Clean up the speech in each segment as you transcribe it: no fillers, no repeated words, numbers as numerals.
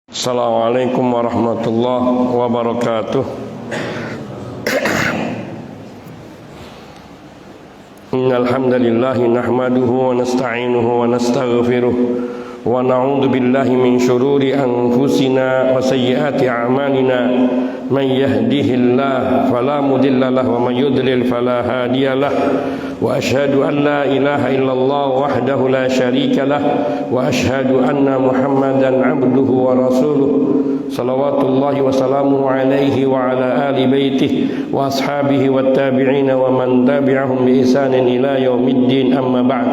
Assalamualaikum warahmatullahi wabarakatuh. Innal hamdalillah nahmaduhu wa nasta'inuhu wa nastaghfiruh wa na'udzu billahi min shururi anfusina wa sayyiati a'malina. Man yahdihillahu fala mudilla lahu wa man yudlil fala hadiyalah. Wa asyhadu an la ilaha illallah wahdahu la syarika lah wa asyhadu anna Muhammadan abduhu wa rasuluh salawatullahi wa salamuhu alaihi wa ala ali baitihi wa ashabihi wa tabi'ina wa man tabi'ahum bi ihsanin ila yaumiddin, amma ba'd.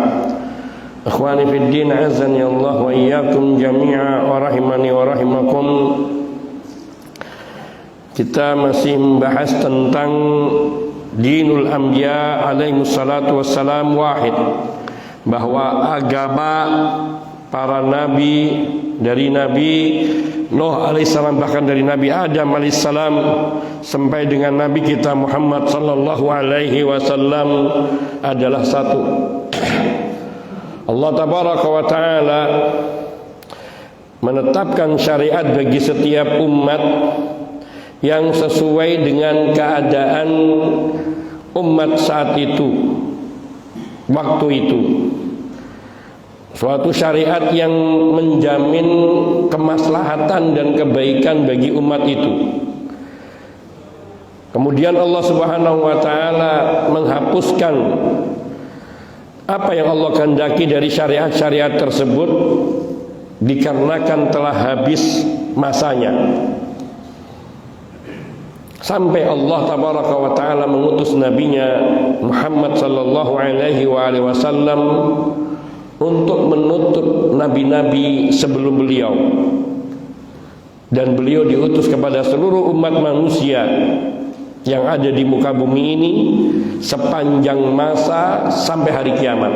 Ikhwani fid din, azani Allah wa iyyakum jami'a wa rahimani wa rahimakum. Kita masih membahas tentang Dinul Anbiya alaihi salatu wassalam wahid, bahwa agama para nabi, dari Nabi Nuh alaihissalam, bahkan dari Nabi Adam alaihissalam sampai dengan Nabi kita Muhammad sallallahu alaihi wasallam adalah satu. Allah tabaraka wa ta'ala menetapkan syariat bagi setiap umat yang sesuai dengan keadaan umat saat itu, waktu itu. Suatu syariat yang menjamin kemaslahatan dan kebaikan bagi umat itu. Kemudian Allah Subhanahu wa ta'ala menghapuskan apa yang Allah kehendaki dari syariat-syariat tersebut dikarenakan telah habis masanya. Sampai Allah tabaraka wa ta'ala mengutus nabinya Muhammad sallallahu alaihi wasallam untuk menutup nabi-nabi sebelum beliau. Dan beliau diutus kepada seluruh umat manusia yang ada di muka bumi ini sepanjang masa sampai hari kiamat.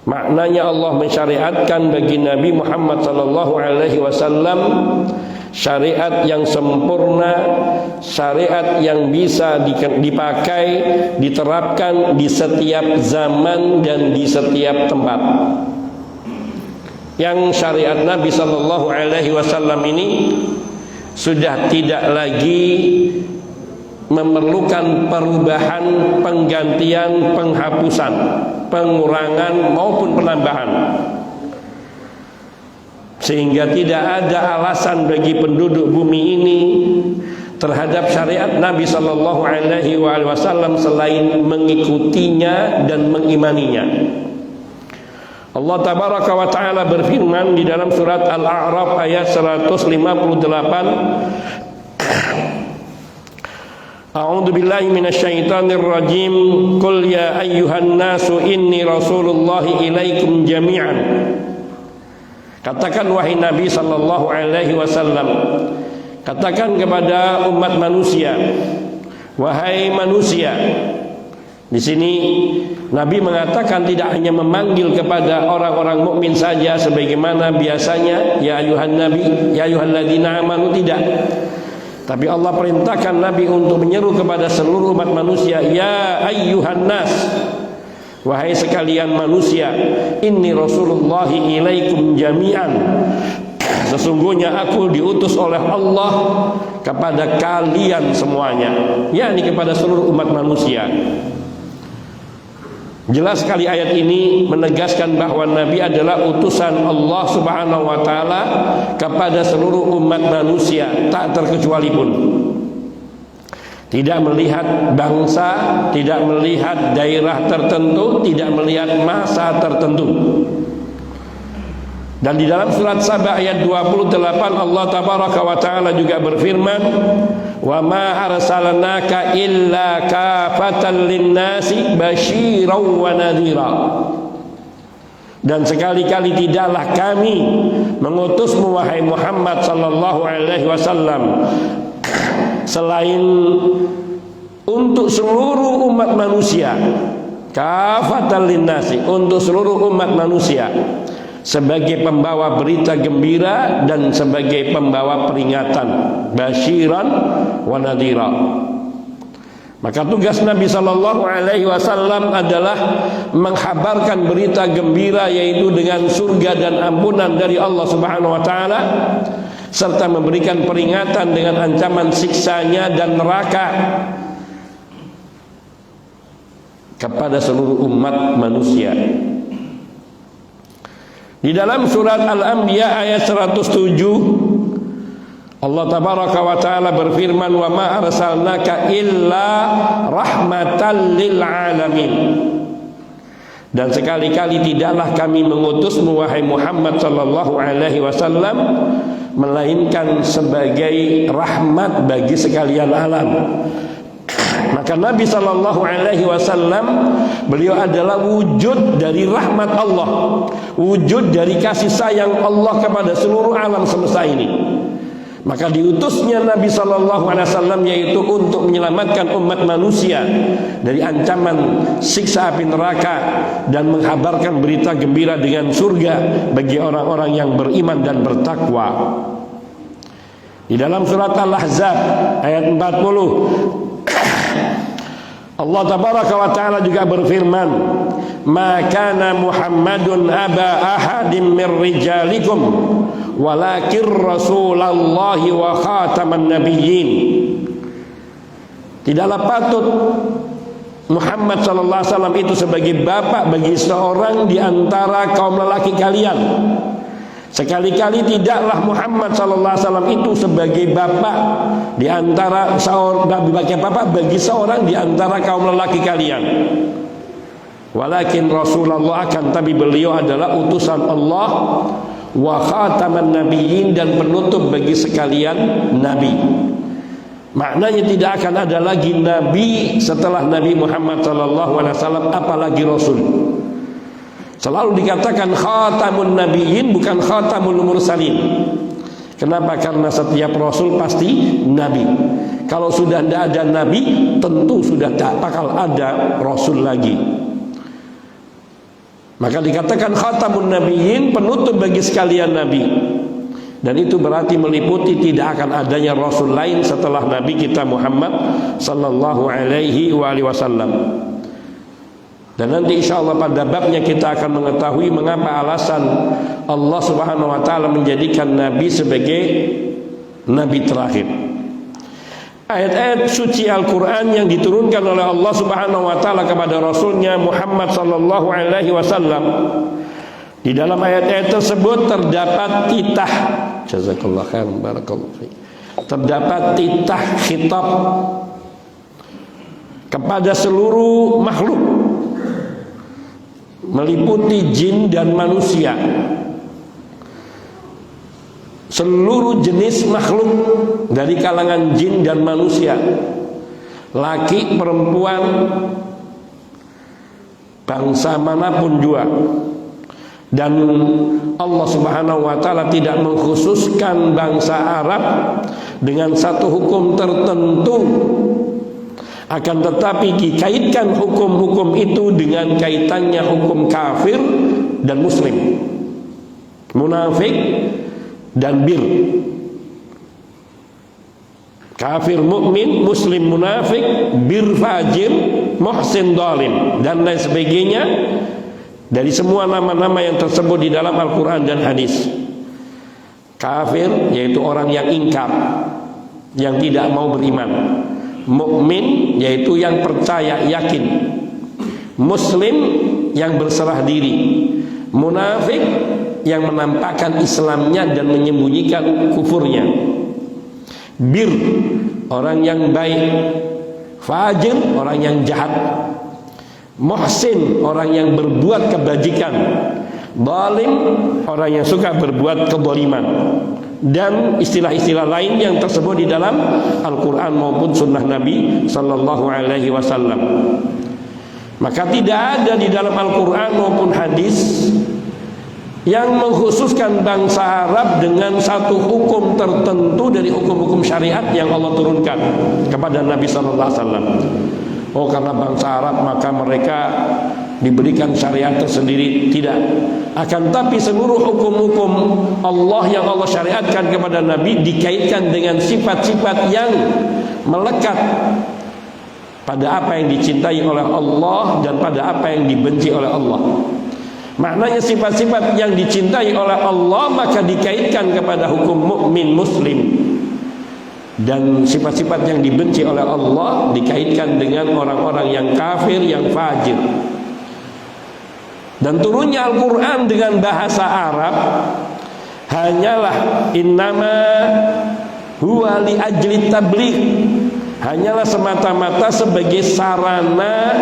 Maknanya Allah mensyariatkan bagi Nabi Muhammad sallallahu alaihi wasallam syariat yang sempurna, syariat yang bisa dipakai, diterapkan di setiap zaman dan di setiap tempat. Yang syariat Nabi sallallahu alaihi wasallam ini sudah tidak lagi memerlukan perubahan, penggantian, penghapusan, pengurangan maupun penambahan. Sehingga tidak ada alasan bagi penduduk bumi ini terhadap syariat Nabi sallallahu alaihi wasallam selain mengikutinya dan mengimaninya. Allah tabaraka wa ta'ala berfirman di dalam surat Al-A'raf ayat 158, A'udzu billahi minasyaitonir rajim. Qul ya ayyuhan nasu inni rasulullahi ilaikum jami'an. Katakan wahai Nabi sallallahu alaihi wasallam, katakan kepada umat manusia, wahai manusia. Di sini Nabi mengatakan tidak hanya memanggil kepada orang-orang mukmin saja sebagaimana biasanya, ya ayuhan nabi, ya ayyuhalladzina amanu, tidak. Tapi Allah perintahkan Nabi untuk menyeru kepada seluruh umat manusia, ya ayyuhan nas, wahai sekalian manusia, inni rasulullahi ilaikum jami'an, sesungguhnya aku diutus oleh Allah kepada kalian semuanya, yakni kepada seluruh umat manusia. Jelas sekali ayat ini menegaskan bahwa Nabi adalah utusan Allah Subhanahu wa ta'ala kepada seluruh umat manusia, tak terkecuali pun. Tidak melihat bangsa, tidak melihat daerah tertentu, tidak melihat masa tertentu. Dan di dalam surat Saba ayat 28 Allah tabaraka wa ta'ala juga berfirman, wa ma arsalnaka illa kafatan linnasi basyiran wa nadhira. Dan sekali-kali tidaklah kami mengutusmu wahai Muhammad sallallahu alaihi wasallam selain untuk seluruh umat manusia, kafatan linnasi, untuk seluruh umat manusia, sebagai pembawa berita gembira dan sebagai pembawa peringatan, basyiran wa nadhira. Maka tugas Nabi Shallallahu Alaihi Wasallam adalah menghabarkan berita gembira, yaitu dengan surga dan ampunan dari Allah Subhanahu Wa Taala, serta memberikan peringatan dengan ancaman siksanya dan neraka kepada seluruh umat manusia. Di dalam surat Al-Anbiya ayat 107, Allah tabaraka wa ta'ala berfirman, wa ma arsalnaka illa rahmatan lil alamin. Dan sekali-kali tidaklah kami mengutusmu wahai Muhammad sallallahu alaihi wasallam melainkan sebagai rahmat bagi sekalian alam. Maka Nabi sallallahu alaihi wasallam, beliau adalah wujud dari rahmat Allah, wujud dari kasih sayang Allah kepada seluruh alam semesta ini. Maka diutusnya Nabi Sallallahu Alaihi Wasallam yaitu untuk menyelamatkan umat manusia dari ancaman siksa api neraka dan menghabarkan berita gembira dengan surga bagi orang-orang yang beriman dan bertakwa. Di dalam surat Al-Ahzab ayat 40, Allah Tabaraka wa Ta'ala juga berfirman, ma kana Muhammadun aba ahadin min rijalikum walakin Rasulallahi wa khataman nabiyyin. Tidaklah patut Muhammad sallallahu alaihi wasallam itu sebagai bapak bagi seorang di antara kaum lelaki kalian. Sekali-kali tidaklah Muhammad sallallahu alaihi wasallam itu sebagai bapak di antara seorang bagi seorang di antara kaum lelaki kalian. Walakin Rasulullah, akan tapi beliau adalah utusan Allah, wa khataman nabiyyin, dan penutup bagi sekalian nabi. Maknanya tidak akan ada lagi nabi setelah Nabi Muhammad SAW, apalagi rasul. Selalu dikatakan khatamun nabiyyin, bukan khatamul mursalin. Kenapa? Karena setiap rasul pasti nabi. Kalau sudah tidak ada nabi, tentu sudah tak bakal ada rasul lagi. Maka dikatakan khatamun nabiyyin, penutup bagi sekalian nabi. Dan itu berarti meliputi tidak akan adanya rasul lain setelah nabi kita Muhammad sallallahu alaihi wasallam. Dan nanti insyaallah pada babnya kita akan mengetahui mengapa alasan Allah Subhanahu wa taala menjadikan nabi sebagai nabi terakhir. Ayat-ayat suci Al-Quran yang diturunkan oleh Allah Subhanahu wa ta'ala kepada Rasulnya Muhammad sallallahu alaihi wasallam, di dalam ayat-ayat tersebut terdapat titah, jazakallah khair, barakallahu fiik, terdapat titah khitab kepada seluruh makhluk, meliputi jin dan manusia. Seluruh jenis makhluk dari kalangan jin dan manusia, laki, perempuan, bangsa manapun juga. Dan Allah Subhanahu wa ta'ala tidak mengkhususkan bangsa Arab dengan satu hukum tertentu, akan tetapi dikaitkan hukum-hukum itu dengan kaitannya hukum kafir dan muslim, munafik dan bir. Kafir mukmin, muslim munafik, bir fajir, muhsin zalim, dan lain sebagainya dari semua nama-nama yang tersebut di dalam Al-Quran dan hadis. Kafir yaitu orang yang ingkar, yang tidak mau beriman. Mukmin yaitu yang percaya, yakin. Muslim yang berserah diri. Munafik yang menampakkan Islamnya dan menyembunyikan kufurnya. Bir, orang yang baik. Fajir, orang yang jahat. Muhsin, orang yang berbuat kebajikan. Zalim, orang yang suka berbuat kezaliman. Dan istilah-istilah lain yang tersebut di dalam Al-Quran maupun Sunnah Nabi Sallallahu Alaihi Wasallam. Maka tidak ada di dalam Al-Quran maupun hadis yang mengkhususkan bangsa Arab dengan satu hukum tertentu dari hukum-hukum syariat yang Allah turunkan kepada Nabi Sallallahu Alaihi Wasallam. Oh, karena bangsa Arab maka mereka diberikan syariat tersendiri. Tidak. Akan tapi seluruh hukum-hukum Allah yang Allah syariatkan kepada Nabi dikaitkan dengan sifat-sifat yang melekat pada apa yang dicintai oleh Allah dan pada apa yang dibenci oleh Allah. Maknanya sifat-sifat yang dicintai oleh Allah maka dikaitkan kepada hukum mukmin muslim, dan sifat-sifat yang dibenci oleh Allah dikaitkan dengan orang-orang yang kafir, yang fajir. Dan turunnya Al-Quran dengan bahasa Arab hanyalah innama huwa li ajli tabligh, hanyalah semata-mata sebagai sarana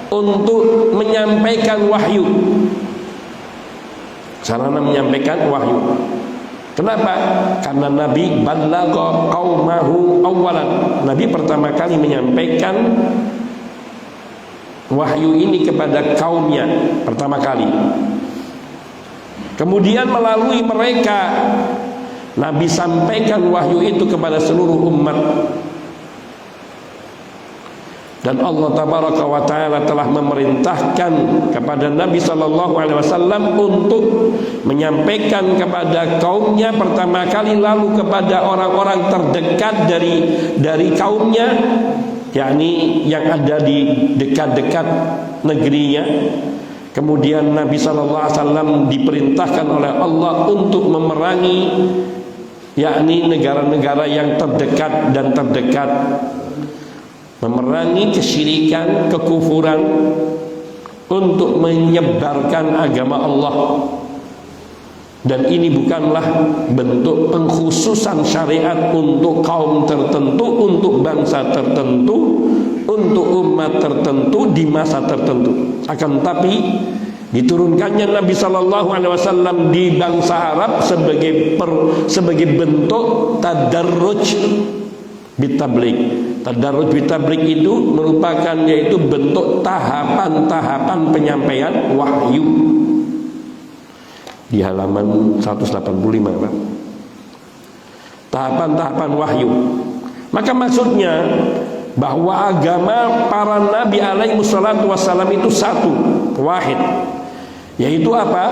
untuk menyampaikan wahyu, sarana menyampaikan wahyu. Kenapa? Karena Nabi balagha qaumahu awalan, Nabi pertama kali menyampaikan wahyu ini kepada kaumnya pertama kali. Kemudian melalui mereka Nabi sampaikan wahyu itu kepada seluruh umat. Dan Allah tabaraka wa ta'ala telah memerintahkan kepada Nabi SAW untuk menyampaikan kepada kaumnya pertama kali, lalu kepada orang-orang terdekat dari kaumnya, yakni yang ada di dekat-dekat negerinya. Kemudian Nabi SAW diperintahkan oleh Allah untuk memerangi, yakni negara-negara yang terdekat dan terdekat, memerangi kesyirikan, kekufuran, untuk menyebarkan agama Allah. Dan ini bukanlah bentuk pengkhususan syariat untuk kaum tertentu, untuk bangsa tertentu, untuk umat tertentu di masa tertentu. Akan tapi diturunkannya Nabi SAW di bangsa Arab sebagai bentuk tadarruj bitabligh. Tadarruj bitabligh itu merupakan yaitu bentuk tahapan-tahapan penyampaian wahyu. Di halaman 185, Pak. Tahapan-tahapan wahyu. Maka maksudnya bahwa agama para nabi alaihi wassalatu wassalam itu satu, wahid. Yaitu apa?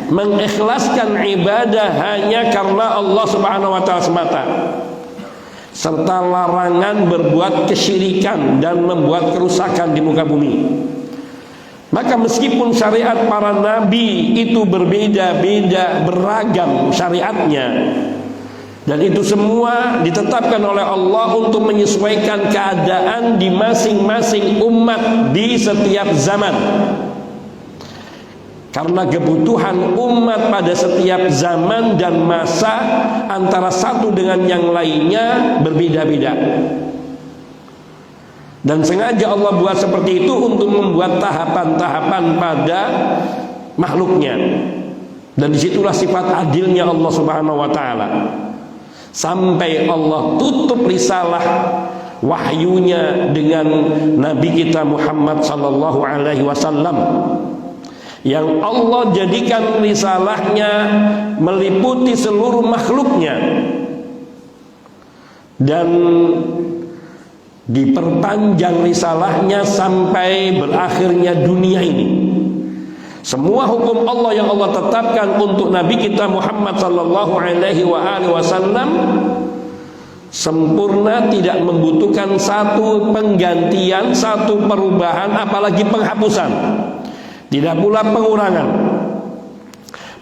Mengikhlaskan ibadah hanya karena Allah Subhanahu wa taala semata, serta larangan berbuat kesyirikan dan membuat kerusakan di muka bumi. Maka meskipun syariat para nabi itu berbeda-beda, beragam syariatnya, dan itu semua ditetapkan oleh Allah untuk menyesuaikan keadaan di masing-masing umat di setiap zaman. Karena kebutuhan umat pada setiap zaman dan masa antara satu dengan yang lainnya berbeda-beda. Dan sengaja Allah buat seperti itu untuk membuat tahapan-tahapan pada makhluknya. Dan disitulah sifat adilnya Allah Subhanahu wa ta'ala. Sampai Allah tutup risalah wahyunya dengan Nabi kita Muhammad sallallahu alaihi wasallam, yang Allah jadikan risalahnya meliputi seluruh makhluknya, dan diperpanjang risalahnya sampai berakhirnya dunia ini. Semua hukum Allah yang Allah tetapkan untuk Nabi kita Muhammad sallallahu alaihi wasallam sempurna, tidak membutuhkan satu penggantian, satu perubahan, apalagi penghapusan, tidak pula pengurangan.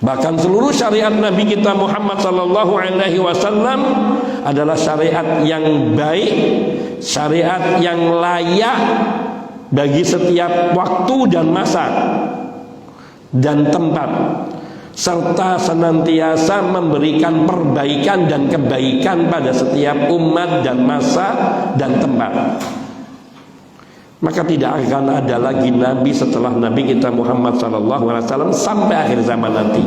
Bahkan seluruh syariat Nabi kita Muhammad sallallahu alaihi wasallam adalah syariat yang baik, syariat yang layak bagi setiap waktu dan masa dan tempat, serta senantiasa memberikan perbaikan dan kebaikan pada setiap umat dan masa dan tempat. Maka tidak akan ada lagi nabi setelah Nabi kita Muhammad SAW sampai akhir zaman nanti.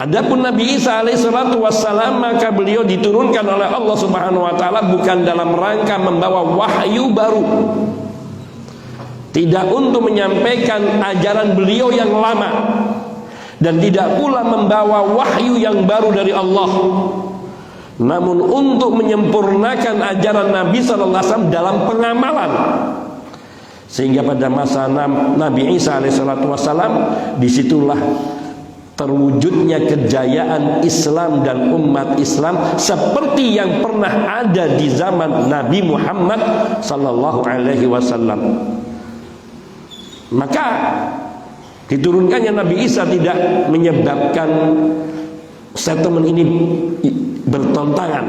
Adapun Nabi Isa alaihissalatu wassalam, maka beliau diturunkan oleh Allah Subhanahu wa ta'ala bukan dalam rangka membawa wahyu baru, tidak untuk menyampaikan ajaran beliau yang lama, dan tidak pula membawa wahyu yang baru dari Allah, namun untuk menyempurnakan ajaran Nabi sallallahu alaihi wasallam dalam pengamalan. Sehingga pada masa Nabi Isa alaihissalatu wassalam, disitulah terwujudnya kejayaan Islam dan umat Islam seperti yang pernah ada di zaman Nabi Muhammad sallallahu alaihi wasallam. Maka diturunkannya Nabi Isa tidak menyebabkan statement ini bertentangan,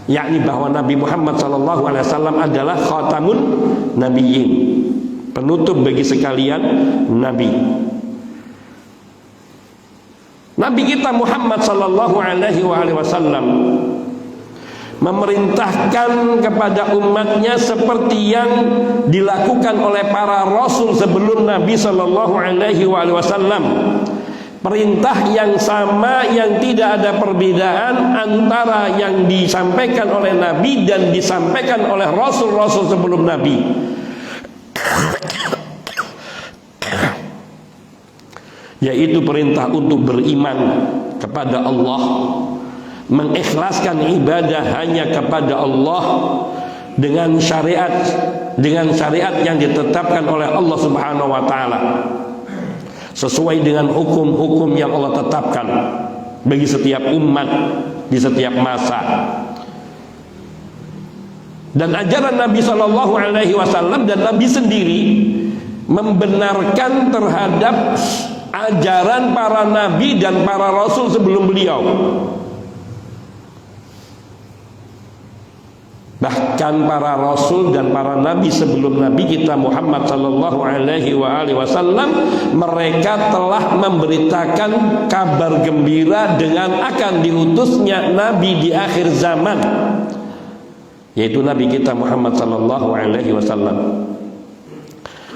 yakni bahwa Nabi Muhammad sallallahu alaihi wasallam adalah khatamun nabiyyin, penutup bagi sekalian nabi. Nabi kita Muhammad sallallahu alaihi wasallam memerintahkan kepada umatnya seperti yang dilakukan oleh para rasul sebelum Nabi sallallahu alaihi wasallam. Perintah yang sama, yang tidak ada perbedaan antara yang disampaikan oleh Nabi dan disampaikan oleh rasul-rasul sebelum Nabi. Yaitu perintah untuk beriman kepada Allah, mengikhlaskan ibadah hanya kepada Allah dengan syariat yang ditetapkan oleh Allah Subhanahu wa taala, sesuai dengan hukum-hukum yang Allah tetapkan bagi setiap umat di setiap masa. Dan ajaran Nabi Shallallahu alaihi wasallam dan Nabi sendiri membenarkan terhadap ajaran para nabi dan para rasul sebelum beliau. Bahkan para rasul dan para nabi sebelum Nabi kita Muhammad sallallahu alaihi wasallam, mereka telah memberitakan kabar gembira dengan akan diutusnya nabi di akhir zaman, yaitu Nabi kita Muhammad sallallahu alaihi wasallam.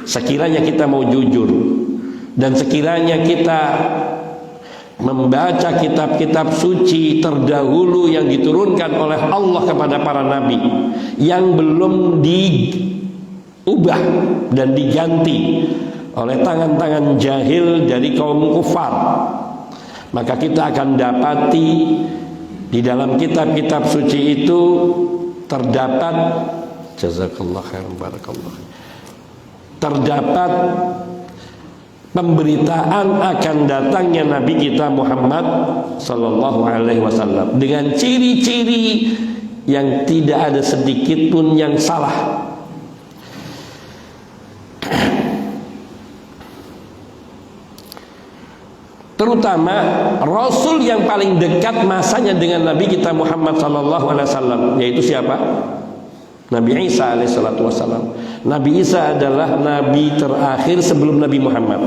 Sekiranya kita mau jujur dan sekiranya kita membaca kitab-kitab suci terdahulu yang diturunkan oleh Allah kepada para nabi, yang belum diubah dan diganti oleh tangan-tangan jahil dari kaum kufar, maka kita akan dapati di dalam kitab-kitab suci itu terdapat, jazakallah khairan barakallah, terdapat pemberitaan akan datangnya Nabi kita Muhammad sallallahu alaihi wasallam dengan ciri-ciri yang tidak ada sedikit pun yang salah. Terutama rasul yang paling dekat masanya dengan Nabi kita Muhammad sallallahu alaihi wasallam, yaitu siapa? Nabi Isa alaihissalatu wassalam. Nabi Isa adalah nabi terakhir sebelum Nabi Muhammad.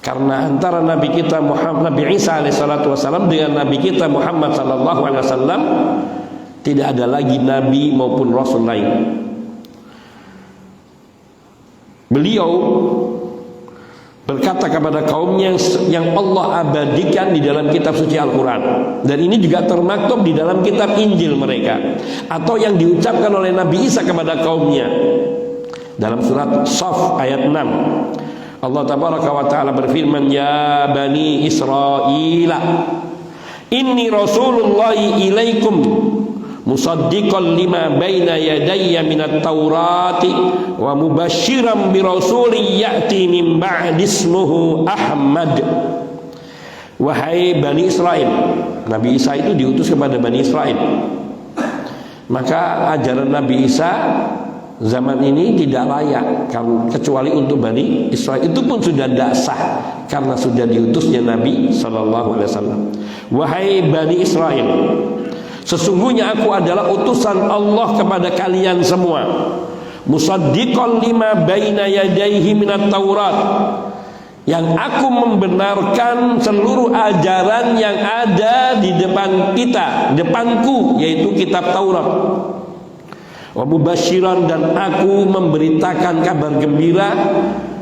Karena antara Nabi kita Muhammad, Nabi Isa alaihissalatu wassalam dengan Nabi kita Muhammad sallallahu alaihi wasallam tidak ada lagi nabi maupun rasul lain. Beliau berkata kepada kaumnya yang Allah abadikan di dalam kitab suci Al-Quran, dan ini juga termaktub di dalam kitab Injil mereka, atau yang diucapkan oleh Nabi Isa kepada kaumnya dalam surat Shaf ayat 6. Allah tabaraka wa ta'ala berfirman, ya bani Israila inni rasulullahi ilaikum musaddiqan lima baina yadayya minat taurati wa mubashiran bi rasulin ya'ti min ba'di ismuhu Ahmad. Wahai Bani Israel, Nabi Isa itu diutus kepada Bani Israel. Maka ajaran Nabi Isa zaman ini tidak layak kecuali untuk Bani Israel. Itu pun sudah tidak sah karena sudah diutusnya Nabi sallallahu alaihi wasallam. Wahai Bani Israel, sesungguhnya aku adalah utusan Allah kepada kalian semua, musaddiqan lima baina yadayhi minat taurat, yang aku membenarkan seluruh ajaran yang ada di depan kita, depanku, yaitu kitab Taurat. Wa mubasyiran, dan aku memberitakan kabar gembira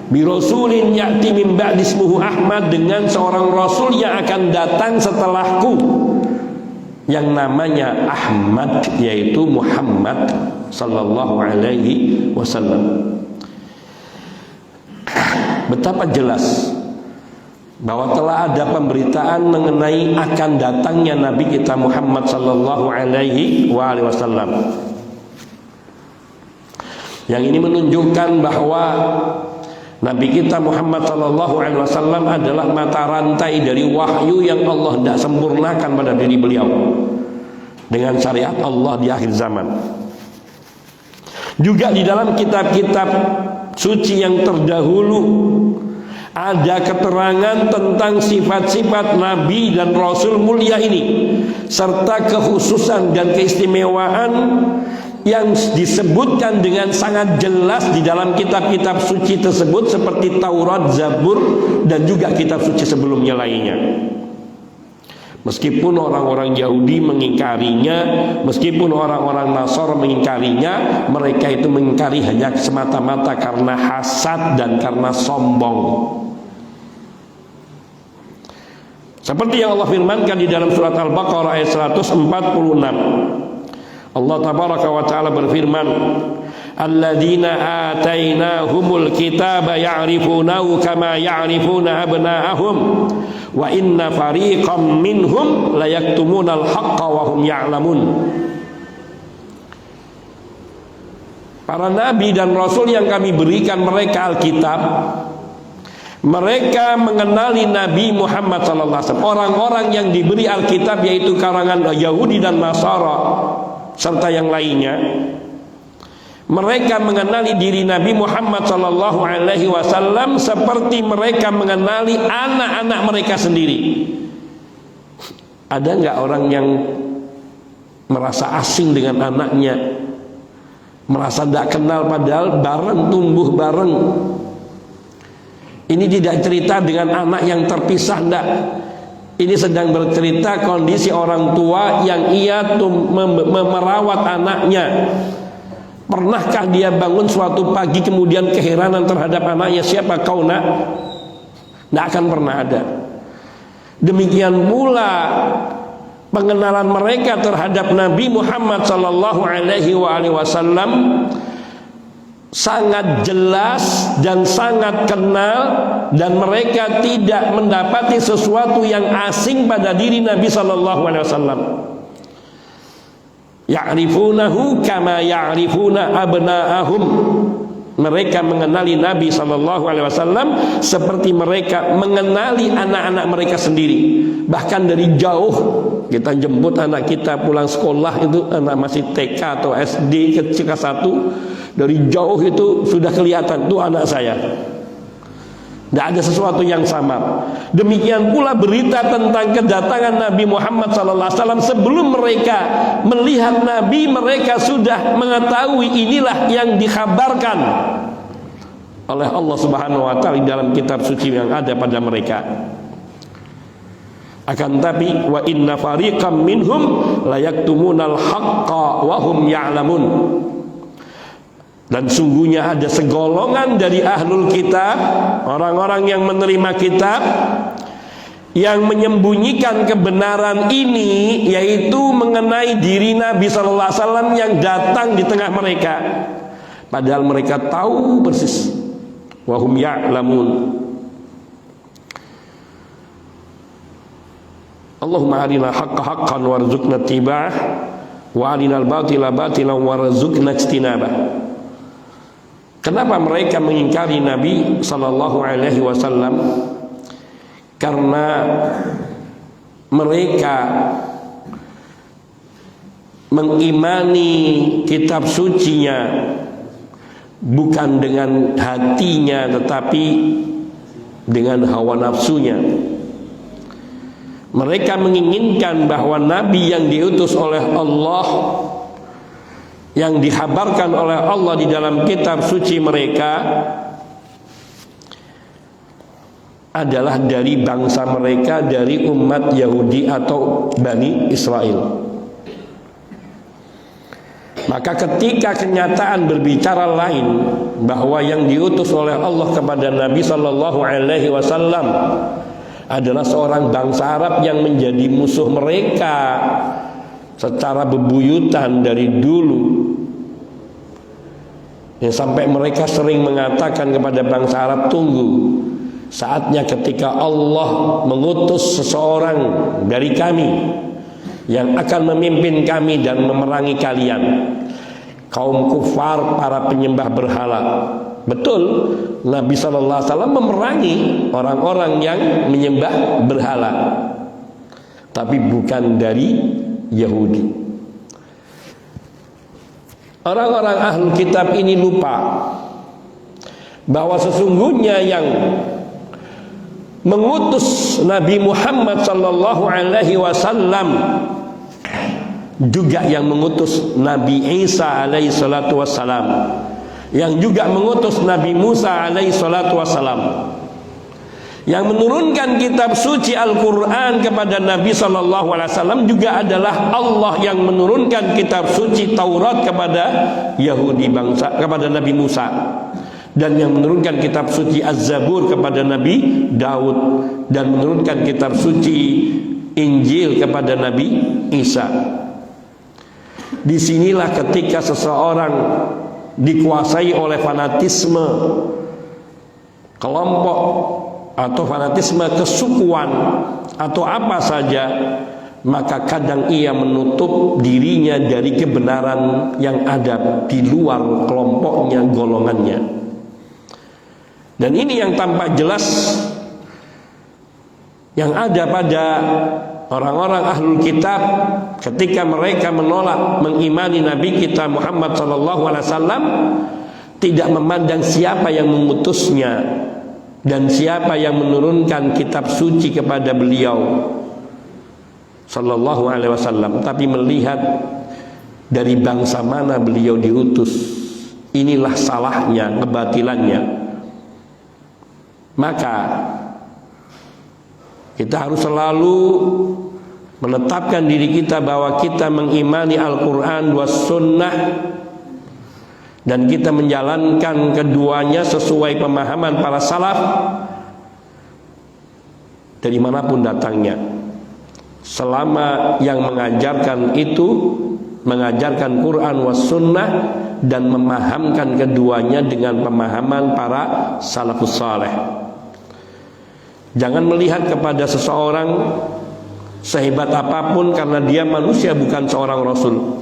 bi rasulin ya'ti min ba'di ismuhu Ahmad, dengan seorang rasul yang akan datang setelahku yang namanya Ahmad, yaitu Muhammad sallallahu alaihi wasallam. Betapa jelas bahwa telah ada pemberitaan mengenai akan datangnya Nabi kita Muhammad sallallahu alaihi wasallam. Yang ini menunjukkan bahwa Nabi kita Muhammad sallallahu alaihi wasallam adalah mata rantai dari wahyu yang Allah tidak sempurnakan pada diri beliau dengan syariat Allah di akhir zaman. Juga di dalam kitab-kitab suci yang terdahulu ada keterangan tentang sifat-sifat Nabi dan Rasul mulia ini, serta kekhususan dan keistimewaan yang disebutkan dengan sangat jelas di dalam kitab-kitab suci tersebut, seperti Taurat, Zabur, dan juga kitab suci sebelumnya lainnya. Meskipun orang-orang Yahudi mengingkarinya, meskipun orang-orang Nasara mengingkarinya, mereka itu mengingkari hanya semata-mata karena hasad dan karena sombong. Seperti yang Allah firmankan di dalam surat Al-Baqarah ayat 146. Allah tabaraka wa ta'ala berfirman, alladzina atainahumul kitaba ya'rifunahu kama ya'rifuna abna'ahum wa inna fariqam minhum layaktumunal haqqa wa hum ya'lamun. Para nabi dan rasul yang kami berikan mereka Alkitab, mereka mengenali Nabi Muhammad SAW. Orang-orang yang diberi Alkitab yaitu kalangan Yahudi dan Nasara serta yang lainnya, mereka mengenali diri Nabi Muhammad sallallahu alaihi wasallam seperti mereka mengenali anak-anak mereka sendiri. Ada nggak orang yang merasa asing dengan anaknya, merasa tidak kenal padahal bareng, tumbuh bareng? Ini tidak cerita dengan anak yang terpisah, enggak. Ini sedang bercerita kondisi orang tua yang ia merawat anaknya. Pernahkah dia bangun suatu pagi kemudian keheranan terhadap anaknya, siapa kau nak? Tidak akan pernah ada. Demikian pula pengenalan mereka terhadap Nabi Muhammad sallallahu alaihi wasallam sangat jelas dan sangat kenal, dan mereka tidak mendapati sesuatu yang asing pada diri Nabi sallallahu alaihi wasallam. Ya'rifunahu kama ya'rifuna abna'ahum. Mereka mengenali Nabi sallallahu alaihi wasallam seperti mereka mengenali anak-anak mereka sendiri. Bahkan dari jauh kita jemput anak kita pulang sekolah, itu anak masih TK atau SD kecil kelas 1, dari jauh itu sudah kelihatan itu anak saya. Tidak ada sesuatu yang samar. Demikian pula berita tentang kedatangan Nabi Muhammad SAW, sebelum mereka melihat Nabi, mereka sudah mengetahui inilah yang dikhabarkan oleh Allah Subhanahu wa Ta'ala dalam kitab suci yang ada pada mereka. Akan tapi wa inna fariqam minhum layaktumunal haqqa wa hum ya'lamun. Dan sungguhnya ada segolongan dari ahlul kitab, orang-orang yang menerima kitab, yang menyembunyikan kebenaran ini, yaitu mengenai diri Nabi sallallahu alaihi wasallam yang datang di tengah mereka, padahal mereka tahu persis. Wa hum ya'lamun. Allahumma arina haqqa haqqan warzuqna ittiba'ah wa arinal batila batilan warzuqna ijtinabah. Kenapa mereka mengingkari Nabi sallallahu alaihi wasallam? Karena mereka mengimani kitab sucinya bukan dengan hatinya, tetapi dengan hawa nafsunya. Mereka menginginkan bahwa Nabi yang diutus oleh Allah, yang dikhabarkan oleh Allah di dalam kitab suci mereka, adalah dari bangsa mereka, dari umat Yahudi atau Bani Israel. Maka ketika kenyataan berbicara lain, bahwa yang diutus oleh Allah kepada Nabi sallallahu alaihi wasallam adalah seorang bangsa Arab yang menjadi musuh mereka secara bebuyutan dari dulu, yang sampai mereka sering mengatakan kepada bangsa Arab, tunggu, saatnya ketika Allah mengutus seseorang dari kami yang akan memimpin kami dan memerangi kalian, kaum kufar, para penyembah berhala. Betul, Nabi sallallahu alaihi wasallam memerangi orang-orang yang menyembah berhala, tapi bukan dari Yahudi. Orang-orang ahlul kitab ini lupa bahwa sesungguhnya yang mengutus Nabi Muhammad sallallahu alaihi wasallam juga yang mengutus Nabi Isa alaihi salatu wassalam, yang juga mengutus Nabi Musa alaihi salatu wassalam, yang menurunkan kitab suci Al-Quran kepada Nabi sallallahu alaihi wasallam juga adalah Allah yang menurunkan kitab suci Taurat kepada Yahudi bangsa, kepada Nabi Musa, dan yang menurunkan kitab suci Az-Zabur kepada Nabi Daud, dan menurunkan kitab suci Injil kepada Nabi Isa. Disinilah ketika seseorang dikuasai oleh fanatisme kelompok atau fanatisme kesukuan atau apa saja, maka kadang ia menutup dirinya dari kebenaran yang ada di luar kelompoknya, golongannya. Dan ini yang tampak jelas yang ada pada orang-orang ahlul kitab ketika mereka menolak mengimani Nabi kita Muhammad SAW, tidak memandang siapa yang mengutusnya dan siapa yang menurunkan kitab suci kepada beliau sallallahu alaihi wasallam, tapi melihat dari bangsa mana beliau diutus. Inilah salahnya, kebatilannya. Maka kita harus selalu menetapkan diri kita bahwa kita mengimani Al-Quran was sunnah, dan kita menjalankan keduanya sesuai pemahaman para salaf dari manapun datangnya, selama yang mengajarkan itu mengajarkan Quran was sunnah dan memahamkan keduanya dengan pemahaman para salafus saleh. Jangan melihat kepada seseorang sehebat apapun karena dia manusia, bukan seorang rasul.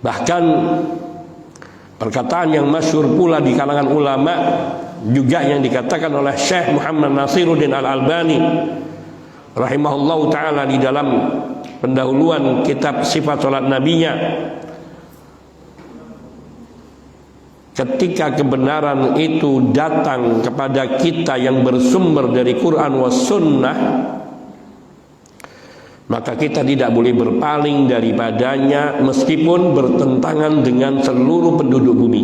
Bahkan perkataan yang masyhur pula di kalangan ulama juga yang dikatakan oleh Syekh Muhammad Nasiruddin Al-Albani rahimahullahu ta'ala di dalam pendahuluan kitab sifat salat nabinya, ketika kebenaran itu datang kepada kita yang bersumber dari Quran was sunnah, maka kita tidak boleh berpaling daripadanya meskipun bertentangan dengan seluruh penduduk bumi.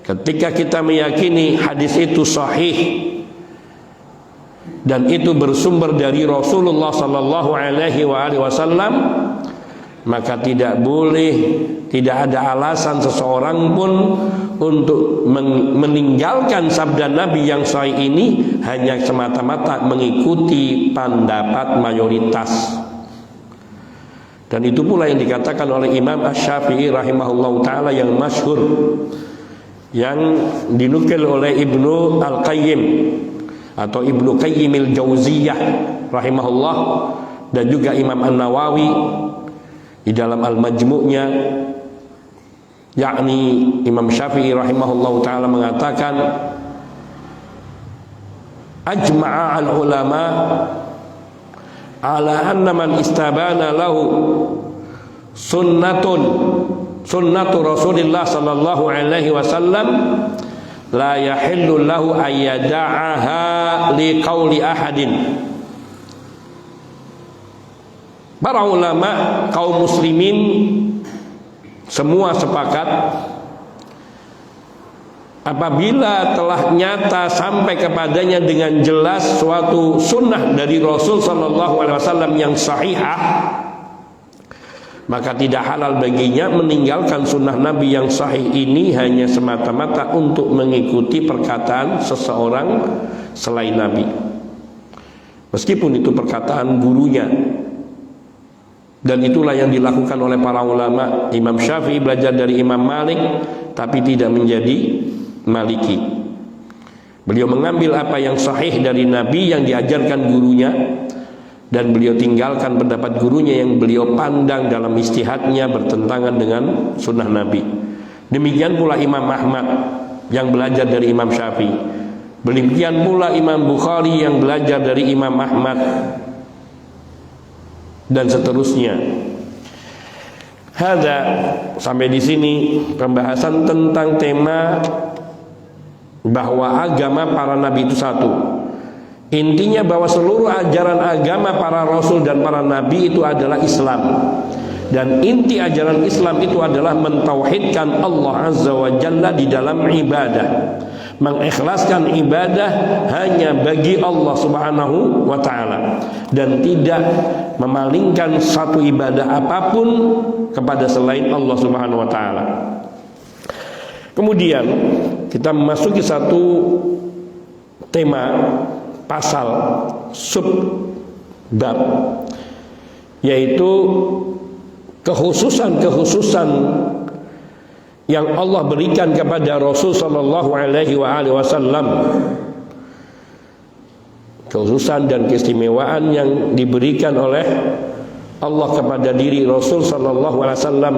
Ketika kita meyakini hadis itu sahih dan itu bersumber dari Rasulullah sallallahu alaihi wasallam, maka tidak ada alasan seseorang pun untuk meninggalkan sabda Nabi yang sahih ini hanya semata-mata mengikuti pendapat mayoritas. Dan itu pula yang dikatakan oleh Imam Asy-Syafi'i rahimahullahu ta'ala yang masyhur, yang dinukil oleh Ibnu Al-Qayyim atau Ibnu Qayyimil Jauziyah rahimahullah, dan juga Imam An-Nawawi di dalam Al-Majmu'nya, yakni Imam Syafi'i rahimahullahu ta'ala mengatakan, ajma'a al-ulama ala anna man istabana lahu sunnatu Rasulillah sallallahu alaihi wasallam la yahillu lahu ayyada'aha li qawli ahadin. Para ulama kaum muslimin semua sepakat, apabila telah nyata sampai kepadanya dengan jelas suatu sunnah dari Rasul sallallahu alaihi wasallam yang sahihah, maka tidak halal baginya meninggalkan sunnah Nabi yang sahih ini hanya semata-mata untuk mengikuti perkataan seseorang selain Nabi, meskipun itu perkataan gurunya. Dan itulah yang dilakukan oleh para ulama. Imam Syafi'i belajar dari Imam Malik tapi tidak menjadi Maliki. Beliau mengambil apa yang sahih dari Nabi yang diajarkan gurunya dan beliau tinggalkan pendapat gurunya yang beliau pandang dalam ijtihadnya bertentangan dengan sunnah Nabi. Demikian pula Imam Ahmad yang belajar dari Imam Syafi'i. Demikian pula Imam Bukhari yang belajar dari Imam Ahmad, dan seterusnya. Hadza, sampai di sini pembahasan tentang tema bahwa agama para nabi itu satu. Intinya bahwa seluruh ajaran agama para rasul dan para nabi itu adalah Islam. Dan inti ajaran Islam itu adalah mentauhidkan Allah Azza wa Jalla di dalam ibadah, mengikhlaskan ibadah hanya bagi Allah Subhanahu wa ta'ala, dan tidak memalingkan satu ibadah apapun kepada selain Allah Subhanahu wa ta'ala. Kemudian kita memasuki satu tema, pasal, sub bab, yaitu kekhususan-kekhususan yang Allah berikan kepada Rasul sallallahu alaihi wasallam. Kekhususan dan keistimewaan yang diberikan oleh Allah kepada diri Rasul sallallahu alaihi wasallam,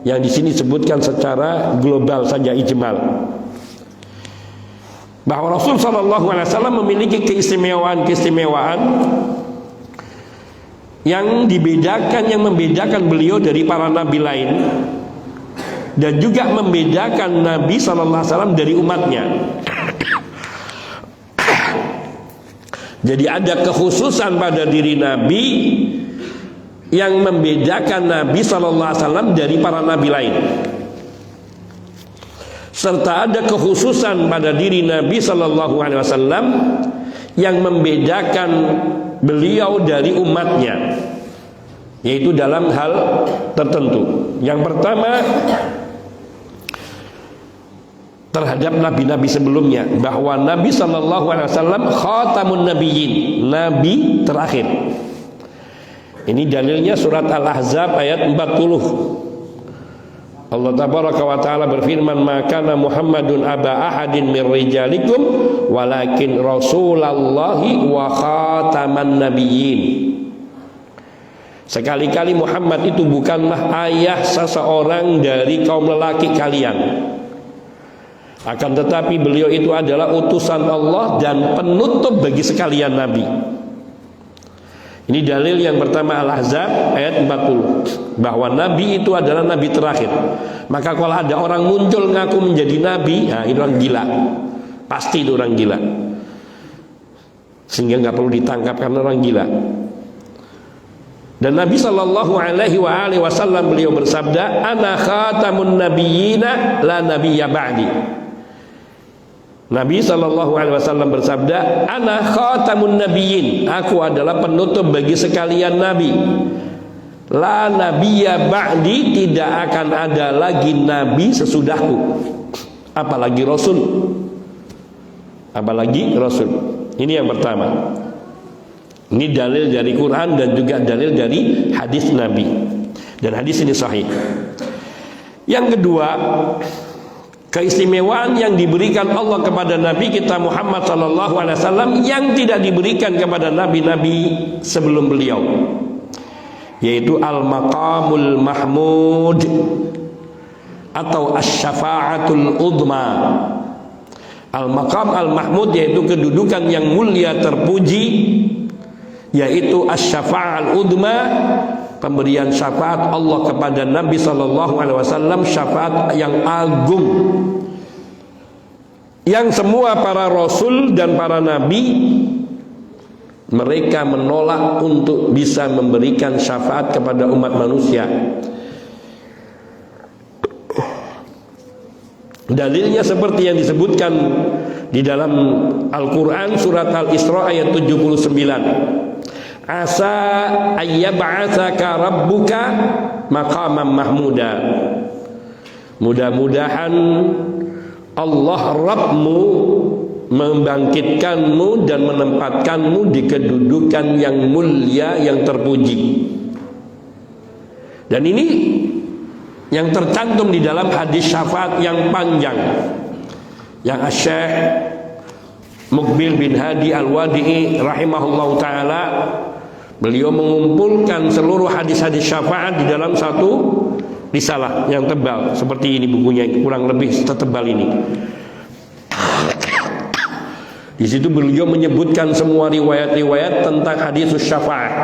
yang di sini disebutkan secara global saja, ijmal. Bahwa Rasul sallallahu alaihi wasallam memiliki keistimewaan-keistimewaan yang membedakan beliau dari para nabi lain, dan juga membedakan Nabi sallallahu alaihi wasallam dari umatnya. Jadi ada kekhususan pada diri Nabi yang membedakan Nabi sallallahu alaihi wasallam dari para nabi lain, serta ada kekhususan pada diri Nabi sallallahu alaihi wasallam yang membedakan beliau dari umatnya, yaitu dalam hal tertentu. Yang pertama, terhadap nabi-nabi sebelumnya, bahwa Nabi sallallahu alaihi wasallam khatamun nabiyyin, nabi terakhir. Ini dalilnya surat Al-Ahzab ayat 40. Allah tabaraka wa ta'ala berfirman, "Maka Muhammadun aba ahadin min rijalikum walakin rasulallahi wa khataman nabiyyin." Sekali-kali Muhammad itu bukanlah ayah seseorang dari kaum lelaki kalian, akan tetapi beliau itu adalah utusan Allah dan penutup bagi sekalian nabi. Ini dalil yang pertama, Al-Ahzab ayat 40, bahwa nabi itu adalah nabi terakhir. Maka kalau ada orang muncul ngaku menjadi nabi, nah ini orang gila, pasti itu orang gila, sehingga nggak perlu ditangkap karena orang gila. Dan Nabi sallallahu alaihi wasallam beliau bersabda, "Ana khatamun nabiyyina la nabiyya ba'di." Nabi sallallahu alaihi wasallam bersabda, "Ana khatamun nabiyyin." Aku adalah penutup bagi sekalian nabi. La nabiyya ba'di, tidak akan ada lagi nabi sesudahku, apalagi rasul. Apalagi rasul. Ini yang pertama. Ini dalil dari Quran dan juga dalil dari hadis Nabi, dan hadis ini sahih. Yang kedua, keistimewaan yang diberikan Allah kepada Nabi kita Muhammad sallallahu alaihi wasallam yang tidak diberikan kepada nabi-nabi sebelum beliau, yaitu al-maqamul mahmud atau asy-syafa'atul udma. Al-maqam al-mahmud yaitu kedudukan yang mulia terpuji, yaitu asy-syafa'al udma, pemberian syafaat Allah kepada Nabi sallallahu alaihi wasallam, syafaat yang agung, yang semua para rasul dan para nabi mereka menolak untuk bisa memberikan syafaat kepada umat manusia. Dalilnya seperti yang disebutkan di dalam Al-Quran surat Al-Isra ayat 79. Asa ayyab'atsaka rabbuka maqaman mahmuda. Mudah-mudahan Allah Rabbmu membangkitkanmu dan menempatkanmu di kedudukan yang mulia, yang terpuji. Dan ini yang tercantum di dalam hadis syafaat yang panjang yang Syekh Muqbil bin Hadi Al-Wadi'i rahimahullahu ta'ala Beliau mengumpulkan seluruh hadis-hadis syafaat di dalam satu risalah yang tebal seperti ini, bukunya kurang lebih setebal ini. Di situ beliau menyebutkan semua riwayat-riwayat tentang hadis syafaat.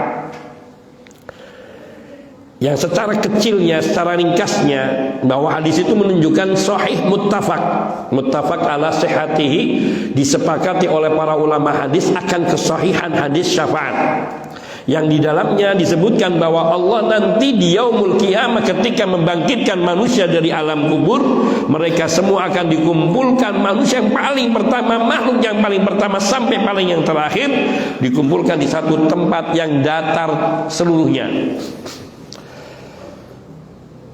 Yang secara kecilnya, secara ringkasnya, bahwa hadis itu menunjukkan sahih muttafaq ala sihhatihi, disepakati oleh para ulama hadis akan kesahihan hadis syafaat. Yang di dalamnya disebutkan bahwa Allah nanti di yaumul qiyamah ketika membangkitkan manusia dari alam kubur, mereka semua akan dikumpulkan, manusia yang paling pertama, makhluk yang paling pertama sampai paling yang terakhir, dikumpulkan di satu tempat yang datar seluruhnya.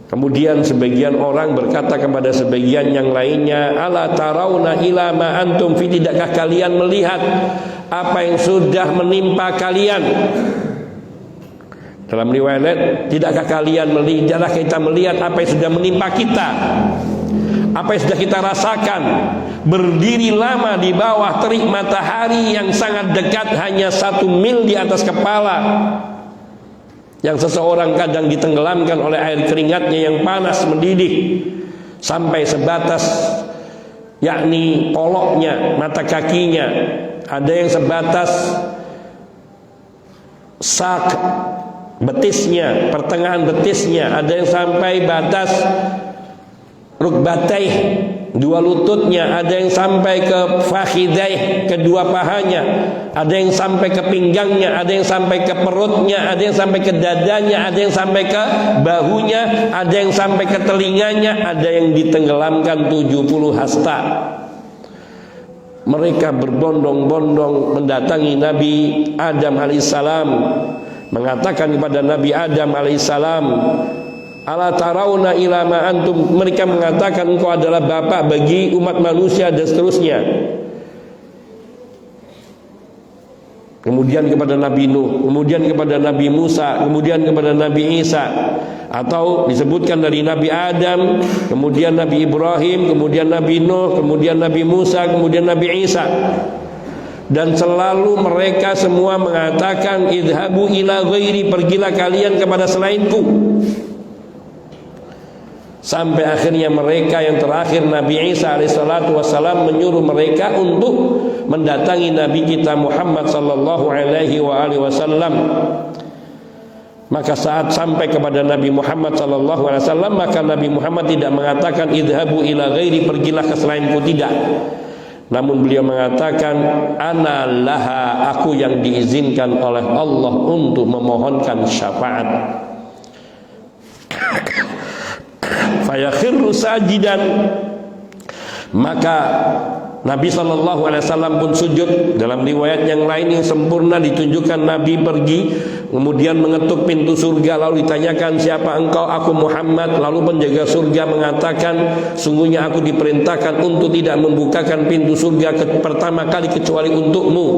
Kemudian sebagian orang berkata kepada sebagian yang lainnya, ala tarawna ila ma antum fi, tidakkah kalian melihat apa yang sudah menimpa kalian? Dalam riwayat, tidakkah kalian melihat, kita melihat apa yang sudah menimpa kita, apa yang sudah kita rasakan, berdiri lama di bawah terik matahari yang sangat dekat, hanya 1 mil di atas kepala, yang seseorang kadang ditenggelamkan oleh air keringatnya yang panas mendidih sampai sebatas yakni poloknya, mata kakinya, ada yang sebatas sak betisnya, pertengahan betisnya, ada yang sampai batas rukbatai, 2 lututnya, ada yang sampai ke fakhidai, kedua pahanya, ada yang sampai ke pinggangnya, ada yang sampai ke perutnya, ada yang sampai ke dadanya, ada yang sampai ke bahunya, ada yang sampai ke telinganya, ada yang ditenggelamkan 70 hasta. Mereka berbondong-bondong mendatangi Nabi Adam alaihissalam, mengatakan kepada Nabi Adam alaihissalam, ala tarawna ila ma antum, mereka mengatakan engkau adalah bapak bagi umat manusia dan seterusnya. Kemudian kepada Nabi Nuh, kemudian kepada Nabi Musa, kemudian kepada Nabi Isa, atau disebutkan dari Nabi Adam, kemudian Nabi Ibrahim, kemudian Nabi Nuh, kemudian Nabi Musa, kemudian Nabi Isa. Dan selalu mereka semua mengatakan, idhabu ila ghairi, pergilah kalian kepada selainku. Sampai akhirnya mereka yang terakhir, Nabi Isa alaihissalatu wassalam, menyuruh mereka untuk mendatangi Nabi kita Muhammad sallallahu alaihi wasallam. Maka saat sampai kepada Nabi Muhammad sallallahu alaihi wasallam, maka Nabi Muhammad tidak mengatakan idhabu ila ghairi, pergilah ke selainku, tidak. Namun beliau mengatakan, ana laha, aku yang diizinkan oleh Allah untuk memohonkan syafaat. Fayakhirru sajidan, maka Nabi SAW pun sujud. Dalam riwayat yang lain yang sempurna ditunjukkan Nabi pergi, kemudian mengetuk pintu surga, lalu ditanyakan, siapa engkau? Aku Muhammad. Lalu penjaga surga mengatakan, sungguhnya aku diperintahkan untuk tidak membukakan pintu surga pertama kali kecuali untukmu.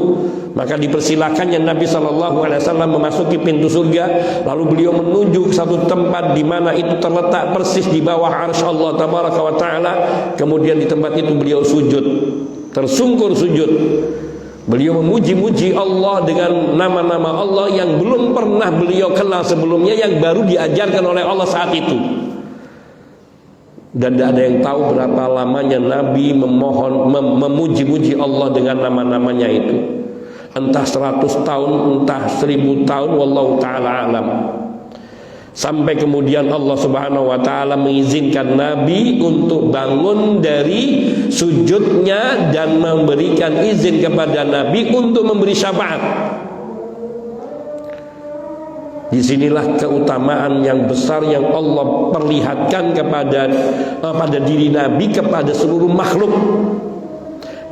Maka dipersilakannya Nabi SAW memasuki pintu surga. Lalu beliau menuju ke satu tempat di mana itu terletak persis di bawah arsy Allah tabaraka wa taala. Kemudian di tempat itu beliau sujud, tersungkur sujud. Beliau memuji-muji Allah dengan nama-nama Allah yang belum pernah beliau kenal sebelumnya, yang baru diajarkan oleh Allah saat itu. Dan tidak ada yang tahu berapa lamanya Nabi memuji-muji Allah dengan nama-namanya itu. Entah 100 tahun, entah 1000 tahun, wallahu ta'ala alam. Sampai kemudian Allah subhanahu wa ta'ala mengizinkan Nabi untuk bangun dari sujudnya dan memberikan izin kepada Nabi untuk memberi syafaat. Disinilah keutamaan yang besar yang Allah perlihatkan pada diri Nabi, kepada seluruh makhluk.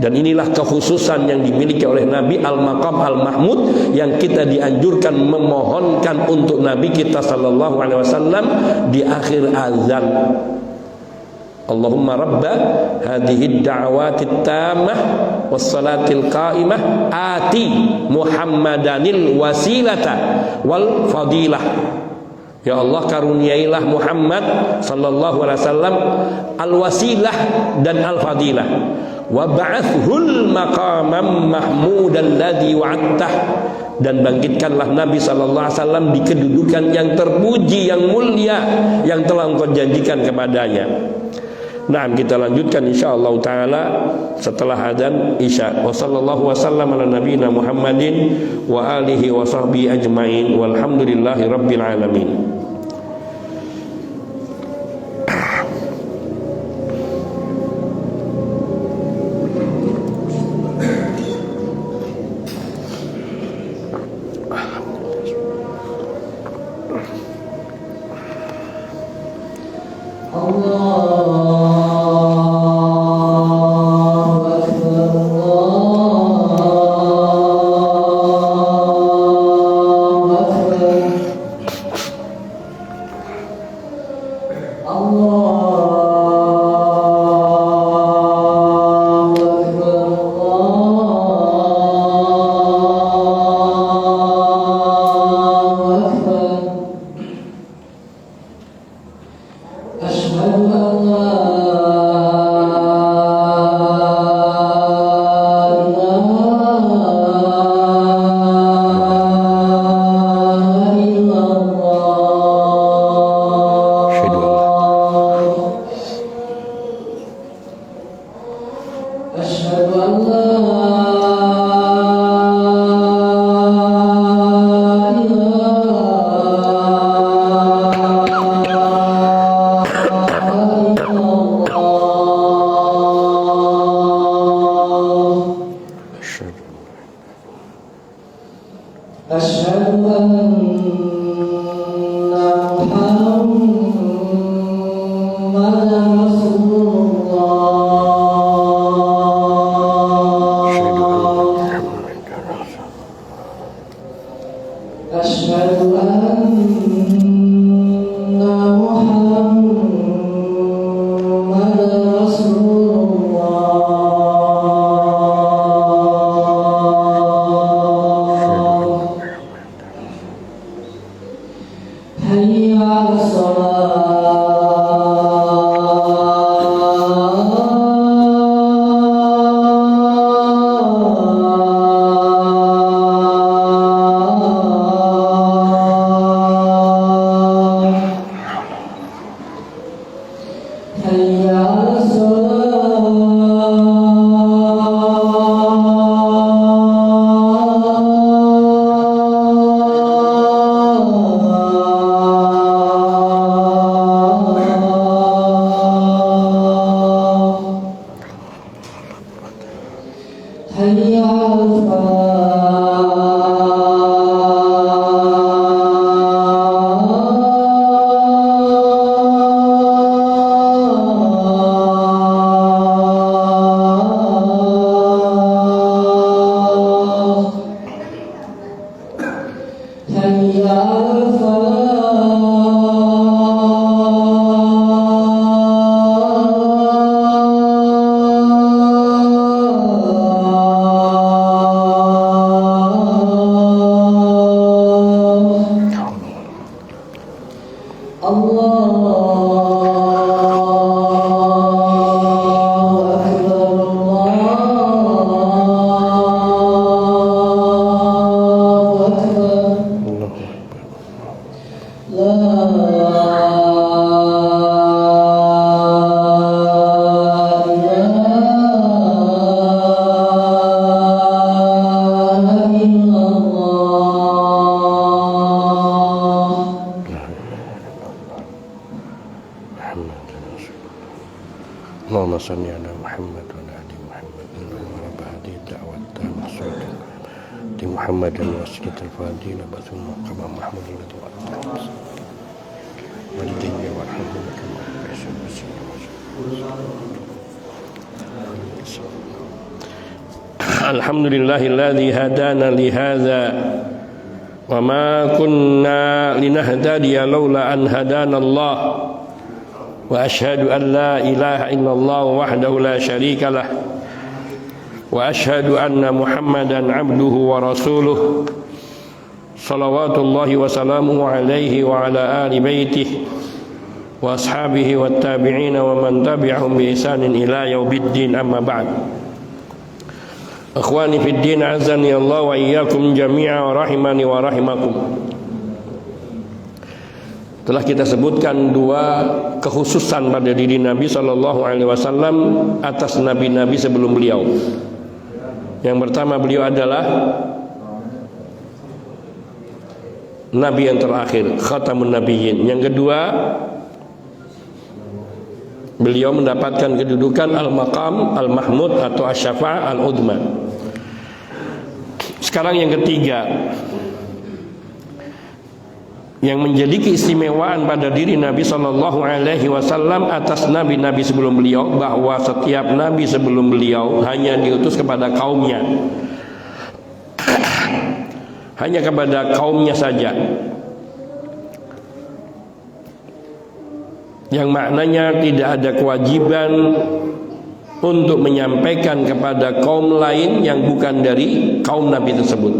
Dan inilah kekhususan yang dimiliki oleh Nabi, al-maqam al-mahmud, yang kita dianjurkan memohonkan untuk Nabi kita sallallahu alaihi wasallam di akhir azan. Allahumma rabba hadhihi ad-da'awati at-tammah was-salatil qa'imah ati Muhammadanil wasilata wal fadilah. Ya Allah, karuniailah Muhammad sallallahu alaihi wasallam al-wasilah dan al-fadilah. wa ba'athul maqamam mahmudal ladzi wa'adtah, dan bangkitkanlah Nabi sallallahu alaihi wasallam di kedudukan yang terpuji, yang mulia, yang telah Engkau janjikan kepadanya. Nah, kita lanjutkan insyaallah taala setelah adzan Isya. Wa sallallahu wasallam ala nabiyina Muhammadin wa alihi wa sahbihi ajmain walhamdulillahi rabbil alamin. Allahumma salli ala Muhammad wa ala ali Muhammad wa ala bahdi da'wat tamassul di Muhammad dan wasqit al-fadil batul maqam Muhammad alladhi wa'ata walidayya warhamna kama Alhamdulillahilladzi hadana li hadza wa ma kunna linahtadiya laula an hadana Allah. Wa ashhadu an la ilaha illallah wahdahu la syarika lah wa ashhadu anna Muhammadan abduhu wa rasuluh salawatullahi wa salamuhu alaihi wa ala ali baitihi wa ashabihi wa tabi'ina wa man tabi'ahum bi ihsanin ila yaumiddin, amma ba'd. Akhwani fid din, azani Allah wa iyyakum jami'a wa rahimani wa rahimakum. Telah kita sebutkan dua kekhususan pada diri Nabi sallallahu alaihi wasallam atas nabi-nabi sebelum beliau. Yang pertama, beliau adalah nabi yang terakhir, khatamun nabiyyin. Yang kedua, beliau mendapatkan kedudukan al-maqam al-mahmud atau asy-syafa'ah al-udma. Sekarang yang ketiga, yang menjadi keistimewaan pada diri Nabi sallallahu alaihi wasallam atas nabi-nabi sebelum beliau, bahwa setiap nabi sebelum beliau hanya diutus kepada kaumnya. Hanya kepada kaumnya saja. Yang maknanya tidak ada kewajiban untuk menyampaikan kepada kaum lain yang bukan dari kaum Nabi tersebut.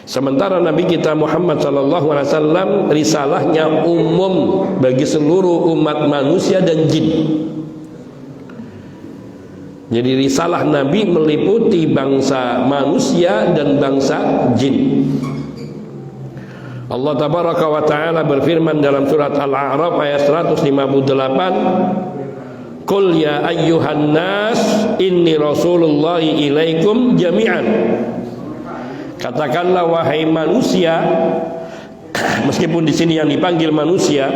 Sementara Nabi kita Muhammad SAW risalahnya umum bagi seluruh umat manusia dan jin. Jadi risalah Nabi meliputi bangsa manusia dan bangsa jin. Allah tabaraka wa ta'ala berfirman dalam surat Al-A'raf ayat 158, Qul ya ayyuhan nas inni rasulullahi ilaikum jami'an. Katakanlah wahai manusia, meskipun di sini yang dipanggil manusia,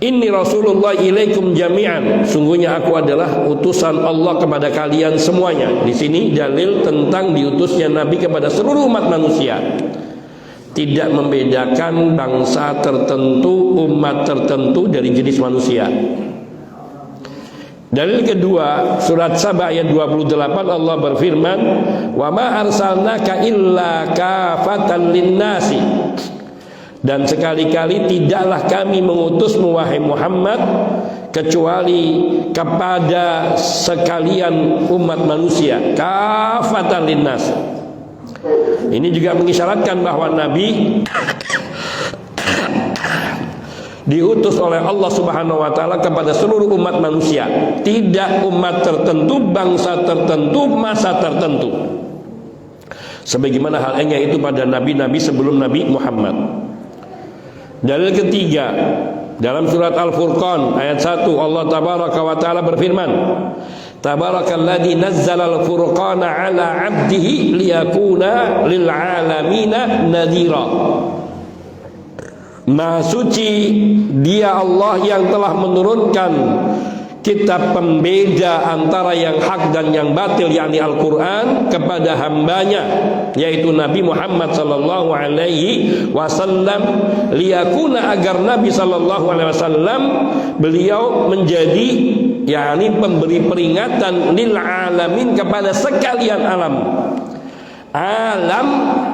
inni rasulullah ilaikum jami'an, sungguhnya aku adalah utusan Allah kepada kalian semuanya. Di sini dalil tentang diutusnya Nabi kepada seluruh umat manusia, tidak membedakan bangsa tertentu, umat tertentu dari jenis manusia. Dalil kedua, surat Saba ayat 28, Allah berfirman, wa ma arsalnaka illa kafatan linnasi, dan sekali-kali tidaklah kami mengutusmu wahai Muhammad kecuali kepada sekalian umat manusia, kafatan linnas. Ini juga mengisyaratkan bahwa Nabi diutus oleh Allah Subhanahu wa taala kepada seluruh umat manusia, tidak umat tertentu, bangsa tertentu, masa tertentu. Sebagaimana halnya itu pada nabi-nabi sebelum Nabi Muhammad. Dalil ketiga, dalam surat Al-Furqan ayat 1, Allah tabaraka wa taala berfirman, Tabarakalladzi nazzala al-furqana ala 'abdihi liyakuna lil 'alamina nadhira. Maha suci Dia Allah yang telah menurunkan kitab pembeda antara yang hak dan yang batil, yakni Al-Quran, kepada hambanya, yaitu Nabi Muhammad sallallahu alaihi wasallam, liyakuna, agar Nabi sallallahu alaihi wasallam beliau menjadi yakni pemberi peringatan lil alamin, kepada sekalian alam. Alam,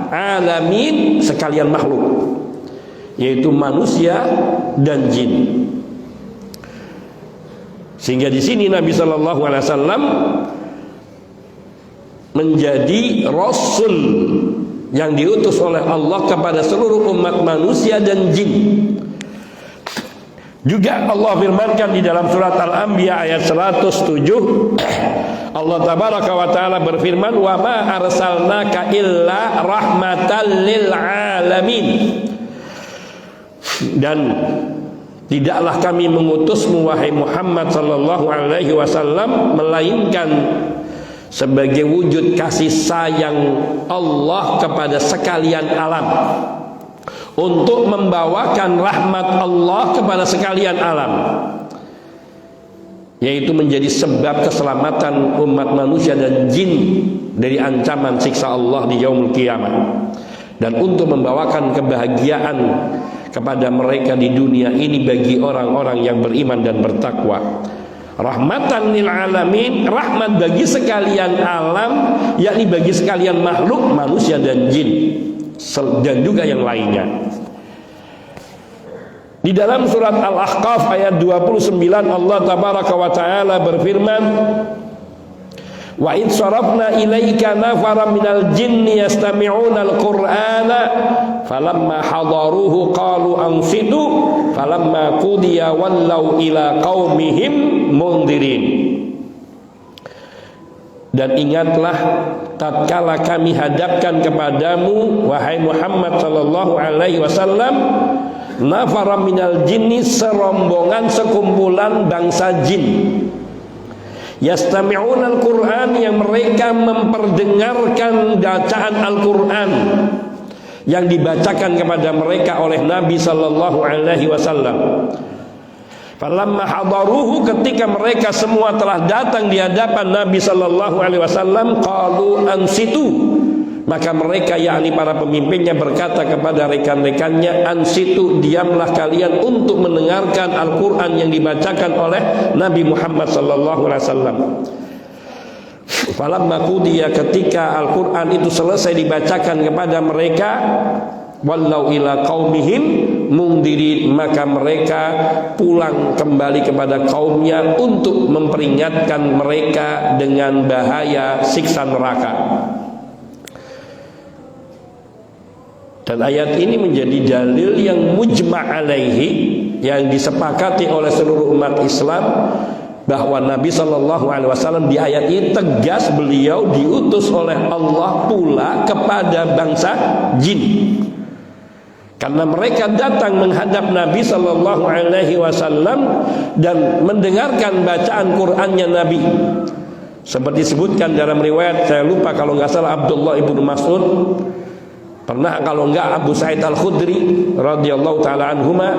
alamin, sekalian makhluk, yaitu manusia dan jin. Sehingga di sini Nabi sallallahu alaihi wasallam menjadi rasul yang diutus oleh Allah kepada seluruh umat manusia dan jin. Juga Allah firmankan di dalam surat Al-Anbiya ayat 107, Allah tabaraka wa taala berfirman, wa ma arsalnaka illa rahmatan lil alamin. Dan tidaklah kami mengutusmu wahai Muhammad sallallahu alaihi wasallam melainkan sebagai wujud kasih sayang Allah kepada sekalian alam, untuk membawakan rahmat Allah kepada sekalian alam, yaitu menjadi sebab keselamatan umat manusia dan jin dari ancaman siksa Allah di yaumul kiamat, dan untuk membawakan kebahagiaan kepada mereka di dunia ini bagi orang-orang yang beriman dan bertakwa. Rahmatan lil alamin, rahmat bagi sekalian alam, yakni bagi sekalian makhluk, manusia dan jin, dan juga yang lainnya. Di dalam surat Al-Ahqaf ayat 29, Allah tabaraka wa taala berfirman, wa id sarafna ilaika nafaran minal jinni yastami'una al-Qur'ana falamma hadaruhu qalu ansitu falamma qudiya wallau ila qaumihim mundirin. Dan ingatlah tatkala kami hadapkan kepadamu wahai Muhammad sallallahu alaihi wasallam nafara minal jinni, serombongan sekumpulan bangsa jin, yastami'una al-Qur'an, yang mereka memperdengarkan bacaan Al-Qur'an yang dibacakan kepada mereka oleh Nabi sallallahu alaihi wasallam. Falamma hadaruhu, ketika mereka semua telah datang di hadapan Nabi sallallahu alaihi wasallam, qalu ansitu, maka mereka yakni para pemimpinnya berkata kepada rekan-rekannya, ansitu, diamlah kalian untuk mendengarkan Al-Qur'an yang dibacakan oleh Nabi Muhammad sallallahu alaihi wasallam. Falamma qudiya, ketika Al-Qur'an itu selesai dibacakan kepada mereka, wallau ila qaumihim mundiri, maka mereka pulang kembali kepada kaumnya untuk memperingatkan mereka dengan bahaya siksa neraka. Dan ayat ini menjadi dalil yang mujma' alaihi, yang disepakati oleh seluruh umat Islam, bahwa Nabi sallallahu alaihi wasallam di ayat ini tegas beliau diutus oleh Allah pula kepada bangsa jin. Karena mereka datang menghadap Nabi sallallahu alaihi wasallam dan mendengarkan bacaan Qur'annya Nabi. Seperti disebutkan dalam riwayat, saya lupa kalau nggak salah Abdullah ibnu Mas'ud, pernah kalau nggak Abu Sa'id Al-Khudri radhiyallahu taala anhuma,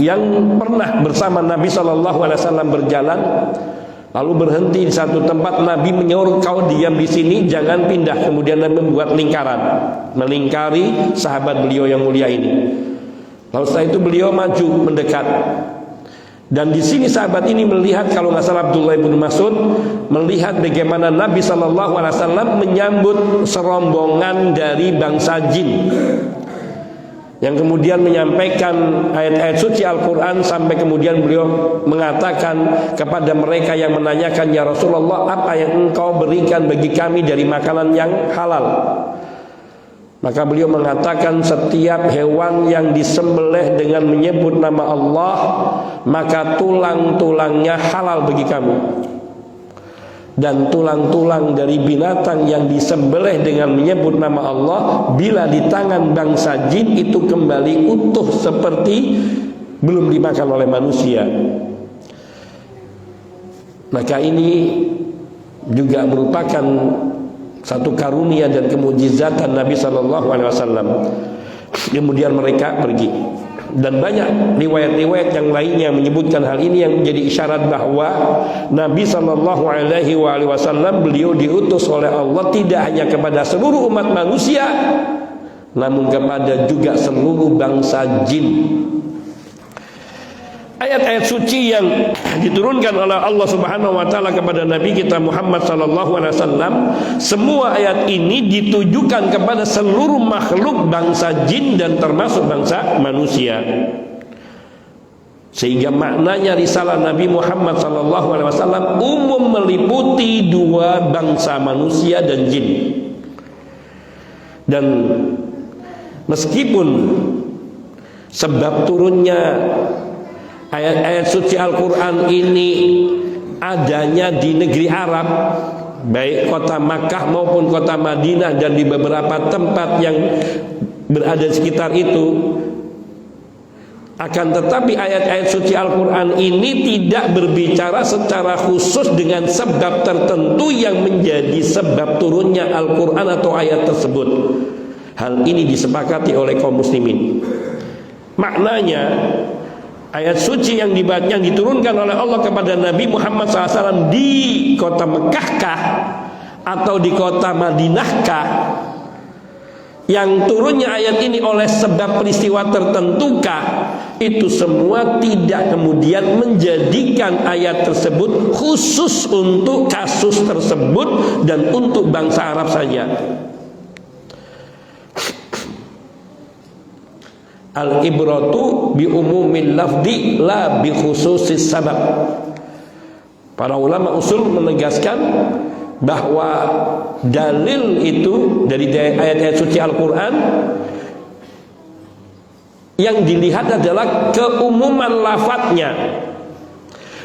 yang pernah bersama Nabi sallallahu alaihi wasallam berjalan, lalu berhenti di satu tempat. Nabi menyuruh, kau diam di sini, jangan pindah. Kemudian Nabi membuat lingkaran, melingkari sahabat beliau yang mulia ini. Lalu setelah itu beliau maju mendekat. Dan di sini sahabat ini melihat, kalau nggak salah Abdullah bin Mas'ud melihat bagaimana Nabi sallallahu alaihi wasallam menyambut serombongan dari bangsa jin, yang kemudian menyampaikan ayat-ayat suci Al-Quran, sampai kemudian beliau mengatakan kepada mereka yang menanyakan, ya Rasulullah, apa yang engkau berikan bagi kami dari makanan yang halal? Maka beliau mengatakan, setiap hewan yang disembelih dengan menyebut nama Allah, maka tulang-tulangnya halal bagi kamu. Dan tulang-tulang dari binatang yang disembelih dengan menyebut nama Allah, bila di tangan bangsa jin itu kembali utuh seperti belum dimakan oleh manusia. Maka ini juga merupakan satu karunia dan kemujizatan Nabi sallallahu alaihi wasallam. Kemudian mereka pergi. Dan banyak riwayat-riwayat yang lainnya menyebutkan hal ini, yang menjadi isyarat bahwa Nabi sallallahu alaihi wasallam beliau diutus oleh Allah tidak hanya kepada seluruh umat manusia, namun kepada juga seluruh bangsa jin. Ayat-ayat suci yang diturunkan oleh Allah Subhanahu wa taala kepada Nabi kita Muhammad sallallahu alaihi wasallam, semua ayat ini ditujukan kepada seluruh makhluk bangsa jin dan termasuk bangsa manusia. Sehingga maknanya risalah Nabi Muhammad sallallahu alaihi wasallam umum meliputi dua bangsa, manusia dan jin. Dan meskipun sebab turunnya ayat-ayat suci Al-Quran ini adanya di negeri Arab, baik kota Makkah maupun kota Madinah, dan di beberapa tempat yang berada di sekitar itu, akan tetapi ayat-ayat suci Al-Quran ini tidak berbicara secara khusus dengan sebab tertentu yang menjadi sebab turunnya Al-Quran atau ayat tersebut. Hal ini disepakati oleh kaum muslimin. Maknanya, ayat suci yang diturunkan oleh Allah kepada Nabi Muhammad SAW di kota Mekkahkah atau di kota Madinahkah, yang turunnya ayat ini oleh sebab peristiwa tertentukah, itu semua tidak kemudian menjadikan ayat tersebut khusus untuk kasus tersebut dan untuk bangsa Arab saja. Al-ibratu bi umumil lafzi la bi khususis sabab. Para ulama usul menegaskan bahwa dalil itu dari ayat-ayat suci Al-Quran yang dilihat adalah keumuman lafadznya,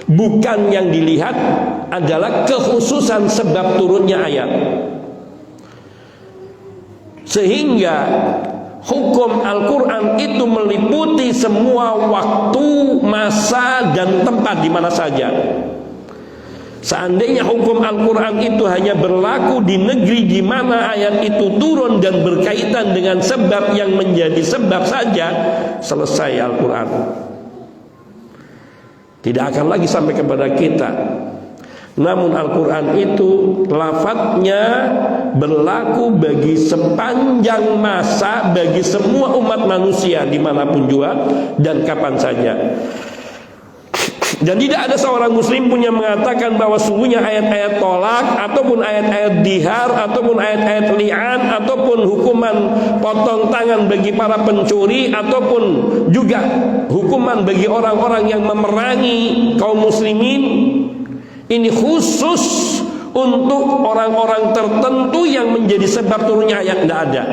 Bukan yang dilihat adalah kekhususan sebab turunnya ayat. Sehingga hukum Al-Quran itu meliputi semua waktu, masa, dan tempat di mana saja. Seandainya hukum Al-Quran itu hanya berlaku di negeri di mana ayat itu turun dan berkaitan dengan sebab yang menjadi sebab saja, selesai Al-Quran. Tidak akan lagi sampai kepada kita. Namun Al-Quran itu lafadznya berlaku bagi sepanjang masa, bagi semua umat manusia dimanapun juga dan kapan saja. Dan tidak ada seorang muslim pun yang mengatakan bahwa sungguhnya ayat-ayat tolak, ataupun ayat-ayat dihar, ataupun ayat-ayat li'an, ataupun hukuman potong tangan bagi para pencuri, ataupun juga hukuman bagi orang-orang yang memerangi kaum muslimin, ini khusus untuk orang-orang tertentu yang menjadi sebab turunnya ayat. Tidak ada.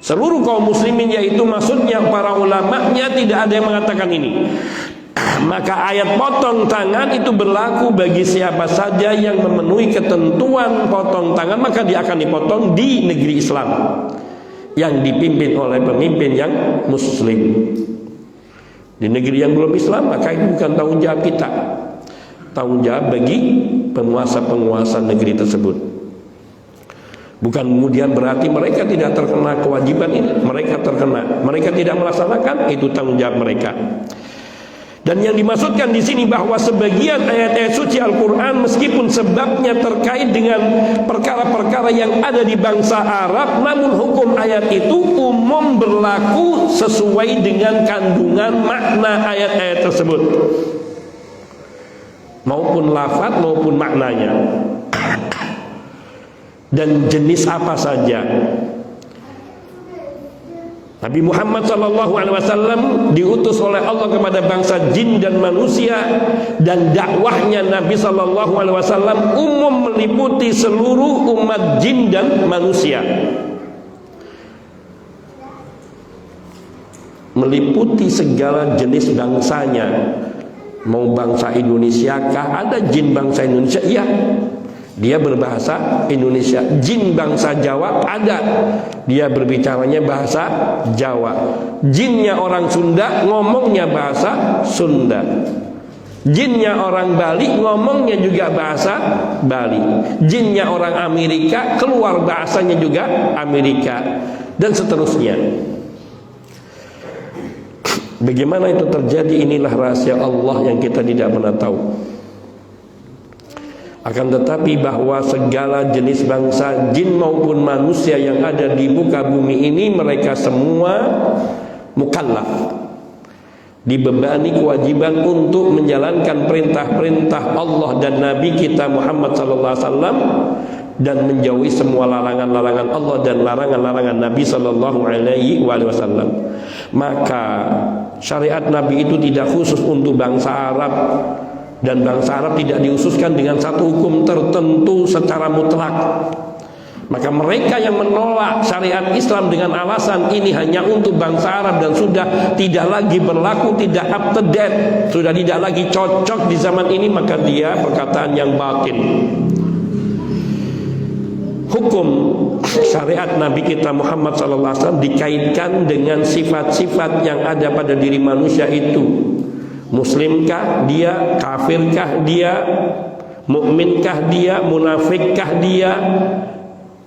Seluruh kaum muslimin, yaitu maksudnya para ulamanya, tidak ada yang mengatakan ini. Maka ayat potong tangan itu berlaku bagi siapa saja yang memenuhi ketentuan potong tangan, maka dia akan dipotong di negeri Islam yang dipimpin oleh pemimpin yang muslim. Di negeri yang belum Islam, maka itu bukan tanggung jawab kita, tanggung jawab bagi penguasa-penguasa negeri tersebut. Bukan kemudian berarti mereka tidak terkena kewajiban ini. Mereka terkena, mereka tidak melaksanakan, itu tanggung jawab mereka. Dan yang dimaksudkan di sini bahwa sebagian ayat-ayat suci Al-Quran meskipun sebabnya terkait dengan perkara-perkara yang ada di bangsa Arab, namun hukum ayat itu umum berlaku sesuai dengan kandungan makna ayat-ayat tersebut, maupun lafaz maupun maknanya, dan jenis apa saja. Nabi Muhammad SAW diutus oleh Allah kepada bangsa jin dan manusia, dan dakwahnya Nabi SAW umum meliputi seluruh umat jin dan manusia, meliputi segala jenis bangsanya. Mau bangsa Indonesia kah? Ada jin bangsa Indonesia? Iya, dia berbahasa Indonesia. Jin bangsa Jawa ada, dia berbicaranya bahasa Jawa. Jinnya orang Sunda ngomongnya bahasa Sunda. Jinnya orang Bali ngomongnya juga bahasa Bali. Jinnya orang Amerika keluar bahasanya juga Amerika, dan seterusnya. Bagaimana itu terjadi? Inilah rahasia Allah yang kita tidak pernah tahu. Akan tetapi bahwa segala jenis bangsa jin maupun manusia yang ada di muka bumi ini, mereka semua mukallaf, dibebani kewajiban untuk menjalankan perintah-perintah Allah dan Nabi kita Muhammad SAW, dan menjauhi semua larangan-larangan Allah dan larangan-larangan Nabi SAW. Maka syariat Nabi itu tidak khusus untuk bangsa Arab, dan bangsa Arab tidak dihususkan dengan satu hukum tertentu secara mutlak. Maka mereka yang menolak syariat Islam dengan alasan ini hanya untuk bangsa Arab dan sudah tidak lagi berlaku, tidak up to date, sudah tidak lagi cocok di zaman ini, maka dia perkataan yang batil. Hukum syariat Nabi kita Muhammad SAW dikaitkan dengan sifat-sifat yang ada pada diri manusia itu. Muslimkah dia, kafirkah dia, mukminkah dia, munafikkah dia,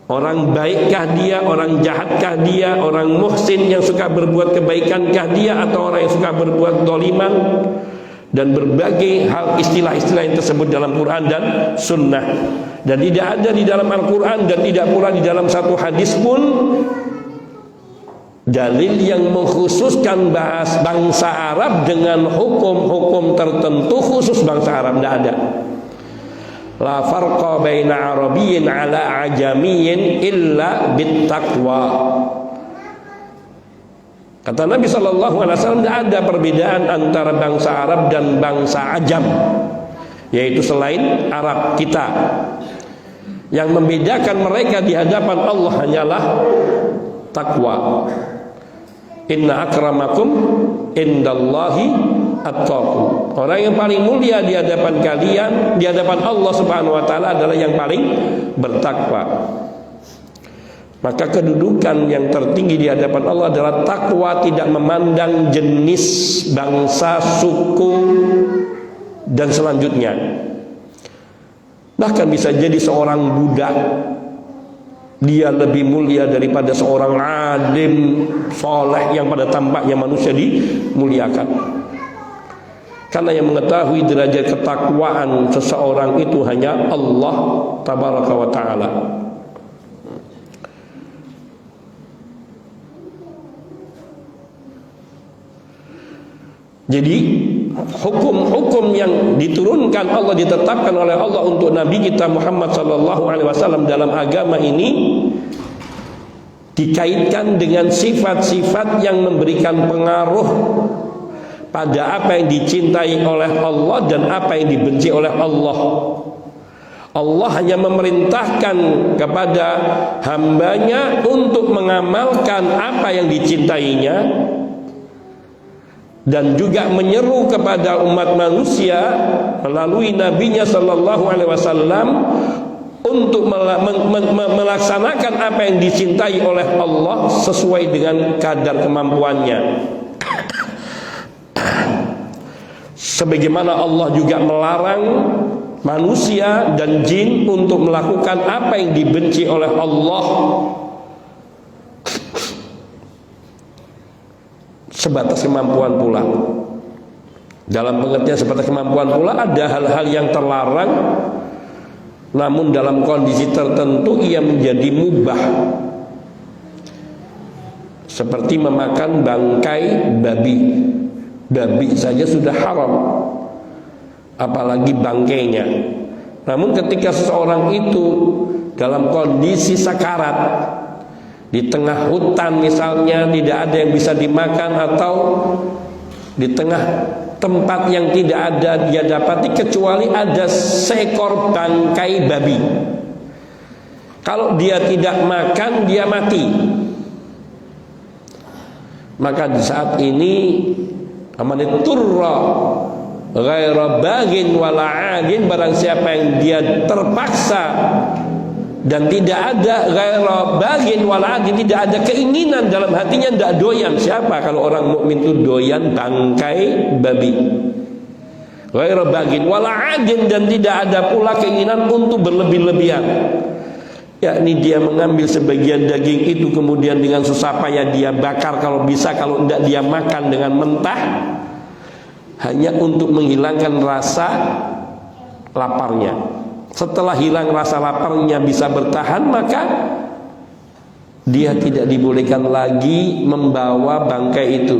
orang baikkah dia, orang jahatkah dia, orang muhsin yang suka berbuat kebaikankah dia, atau orang yang suka berbuat doliman, dan berbagai hal istilah-istilah yang tersebut dalam Quran dan Sunnah. Dan tidak ada di dalam Al-Quran dan tidak pula di dalam satu hadis pun dalil yang mengkhususkan bangsa Arab dengan hukum-hukum tertentu khusus bangsa Arab. Tidak ada. La farqa baina arabiyyin ala ajamiyyin illa bittaqwa. Kata Nabi SAW, tidak ada perbedaan antara bangsa Arab dan bangsa Ajam, yaitu selain Arab kita. Yang membedakan mereka di hadapan Allah hanyalah takwa. Inna akramakum indallahi atqakum. Orang yang paling mulia di hadapan kalian, di hadapan Allah Subhanahu wa taala adalah yang paling bertakwa. Maka kedudukan yang tertinggi di hadapan Allah adalah takwa, tidak memandang jenis, bangsa, suku, dan selanjutnya. Bahkan bisa jadi seorang budak, dia lebih mulia daripada seorang alim soleh yang pada tampaknya manusia dimuliakan. Karena yang mengetahui derajat ketakwaan seseorang itu hanya Allah Tabaraka wa ta'ala. Jadi hukum-hukum yang diturunkan Allah, ditetapkan oleh Allah untuk Nabi kita Muhammad SAW dalam agama ini dikaitkan dengan sifat-sifat yang memberikan pengaruh pada apa yang dicintai oleh Allah dan apa yang dibenci oleh Allah. Allah hanya memerintahkan kepada hambanya untuk mengamalkan apa yang dicintainya, dan juga menyeru kepada umat manusia melalui nabinya sallallahu alaihi wasallam untuk melaksanakan apa yang dicintai oleh Allah sesuai dengan kadar kemampuannya. Sebagaimana Allah juga melarang manusia dan jin untuk melakukan apa yang dibenci oleh Allah sebatas kemampuan pula. Dalam pengertian sebatas kemampuan pula, ada hal-hal yang terlarang namun dalam kondisi tertentu ia menjadi mubah, seperti memakan bangkai babi. Babi saja sudah haram, apalagi bangkainya. Namun ketika seseorang itu dalam kondisi sakarat, di tengah hutan misalnya, tidak ada yang bisa dimakan, atau di tengah tempat yang tidak ada dia dapati kecuali ada seekor bangkai babi, kalau dia tidak makan dia mati. Maka di saat ini amaniturra ghaira bagin wala adin, barang siapa yang dia terpaksa dan tidak ada ghaira bagin wala adin, tidak ada keinginan dalam hatinya, tidak doyan. Siapa kalau orang mukmin itu doyan bangkai babi? Ghaira bagin wala adin, dan tidak ada pula keinginan untuk berlebih-lebihan, yakni dia mengambil sebagian daging itu kemudian dengan susah payah dia bakar kalau bisa, kalau tidak dia makan dengan mentah, hanya untuk menghilangkan rasa laparnya. Setelah hilang rasa laparnya bisa bertahan, maka dia tidak dibolehkan lagi membawa bangkai itu.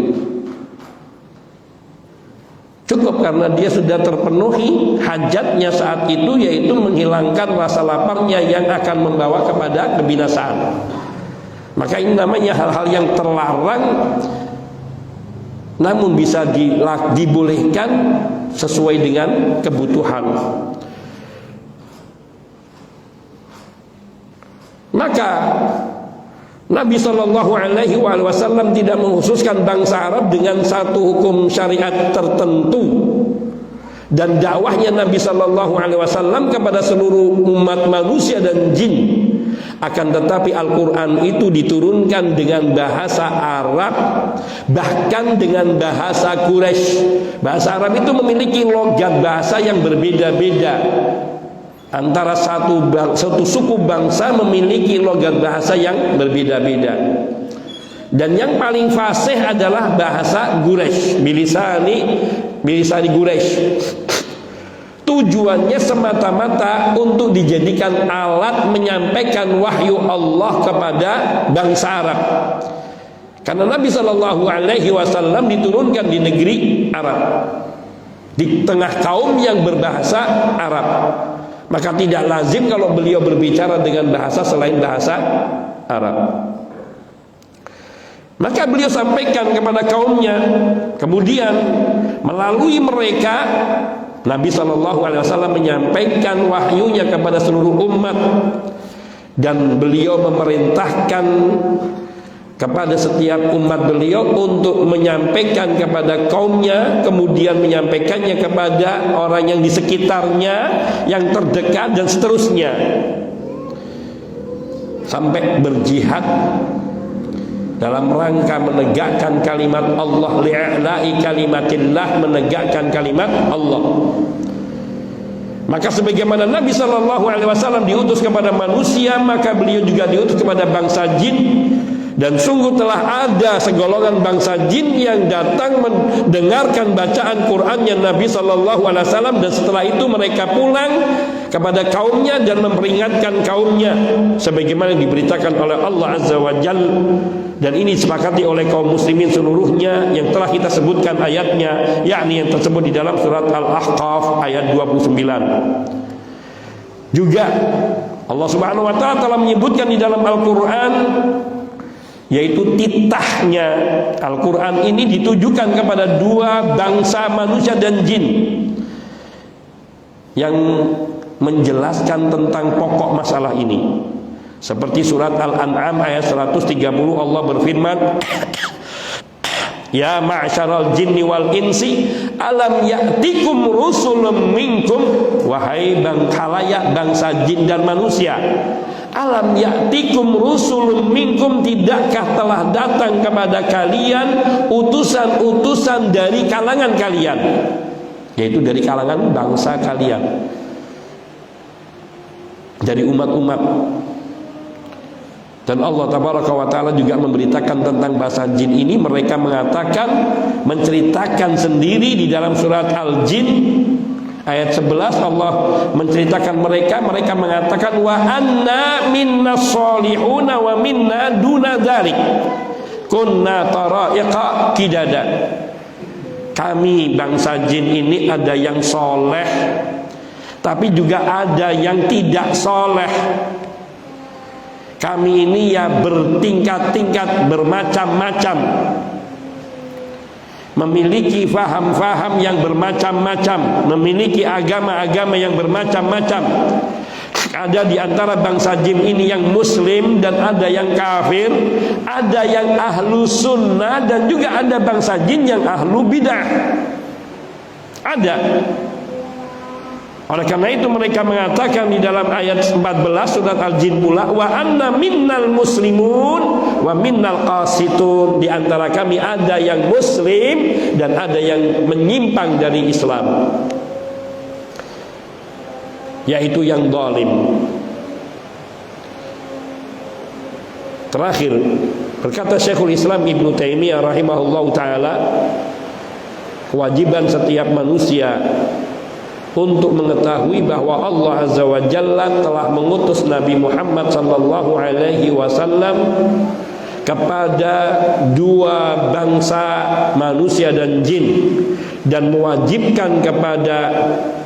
Cukup karena dia sudah terpenuhi hajatnya saat itu, yaitu menghilangkan rasa laparnya yang akan membawa kepada kebinasaan. Maka ini namanya hal-hal yang terlarang namun bisa dibolehkan sesuai dengan kebutuhan. Maka Nabi Shallallahu Alaihi Wasallam tidak mengkhususkan bangsa Arab dengan satu hukum syariat tertentu, dan dakwahnya Nabi Shallallahu Alaihi Wasallam kepada seluruh umat manusia dan jin. Akan tetapi Al-Quran itu diturunkan dengan bahasa Arab, bahkan dengan bahasa Quraisy. Bahasa Arab itu memiliki logat bahasa yang berbeda-beda. Antara satu suku bangsa memiliki logat bahasa yang berbeda-beda. Dan yang paling fasih adalah bahasa Quraisy, bilisani Quraisy. Tujuannya semata-mata untuk dijadikan alat menyampaikan wahyu Allah kepada bangsa Arab. Karena Nabi Shallallahu Alaihi Wasallam diturunkan di negeri Arab, di tengah kaum yang berbahasa Arab. Maka tidak lazim kalau beliau berbicara dengan bahasa selain bahasa Arab. Maka beliau sampaikan kepada kaumnya. Kemudian melalui mereka Nabi SAW menyampaikan wahyunya kepada seluruh umat. Dan beliau memerintahkan kepada setiap umat beliau untuk menyampaikan kepada kaumnya, kemudian menyampaikannya kepada orang yang di sekitarnya, yang terdekat, dan seterusnya, sampai berjihad dalam rangka menegakkan kalimat Allah, li'la'i kalimatillah, menegakkan kalimat Allah. Maka sebagaimana Nabi SAW diutus kepada manusia, maka beliau juga diutus kepada bangsa jin. Dan sungguh telah ada segolongan bangsa jin yang datang mendengarkan bacaan Qur'annya Nabi SAW, dan setelah itu mereka pulang kepada kaumnya dan memperingatkan kaumnya sebagaimana diberitakan oleh Allah Azza wa Jalla. Dan ini disepakati oleh kaum muslimin seluruhnya yang telah kita sebutkan ayatnya, yakni yang tersebut di dalam surat Al-Ahqaf ayat 29. Juga Allah Subhanahu wa taala telah menyebutkan di dalam Al-Qur'an, yaitu titahnya Al-Quran ini ditujukan kepada dua bangsa manusia dan jin, yang menjelaskan tentang pokok masalah ini. Seperti surat Al-An'am ayat 130, Allah berfirman, Ya ma'syaral jinni wal insi alam ya'tikum rusulun minkum, wahai khalayak bangsa jin dan manusia, alam ya'tikum rusulun minkum, tidakkah telah datang kepada kalian utusan-utusan dari kalangan kalian, yaitu dari kalangan bangsa kalian, dari umat-umat. Dan Allah Tabaraka wa Ta'ala juga memberitakan tentang bangsa jin ini. Mereka mengatakan, menceritakan sendiri di dalam surat Al-Jin ayat 11, Allah menceritakan mereka mengatakan, wa anna minna sholihuna wa minna duna dzalik kunna tara'iqa qidada. Kami bangsa jin ini ada yang soleh, tapi juga ada yang tidak soleh. Kami ini ya bertingkat-tingkat, bermacam-macam, memiliki faham-faham yang bermacam-macam, memiliki agama-agama yang bermacam-macam. Ada di antara bangsa jin ini yang muslim dan ada yang kafir, ada yang ahlu sunnah dan juga ada bangsa jin yang ahlu bidah. Ada. Oleh karena itu mereka mengatakan di dalam ayat 14 surat Al-Jin pula, wa anna minnal muslimun wa minnal qasitun, di antara kami ada yang muslim dan ada yang menyimpang dari Islam, yaitu yang zalim. Terakhir berkata Syekhul Islam Ibnu Taimiyah rahimahullahu taala, kewajiban setiap manusia untuk mengetahui bahwa Allah Azza wa Jalla telah mengutus Nabi Muhammad sallallahu alaihi wasallam kepada dua bangsa manusia dan jin, dan mewajibkan kepada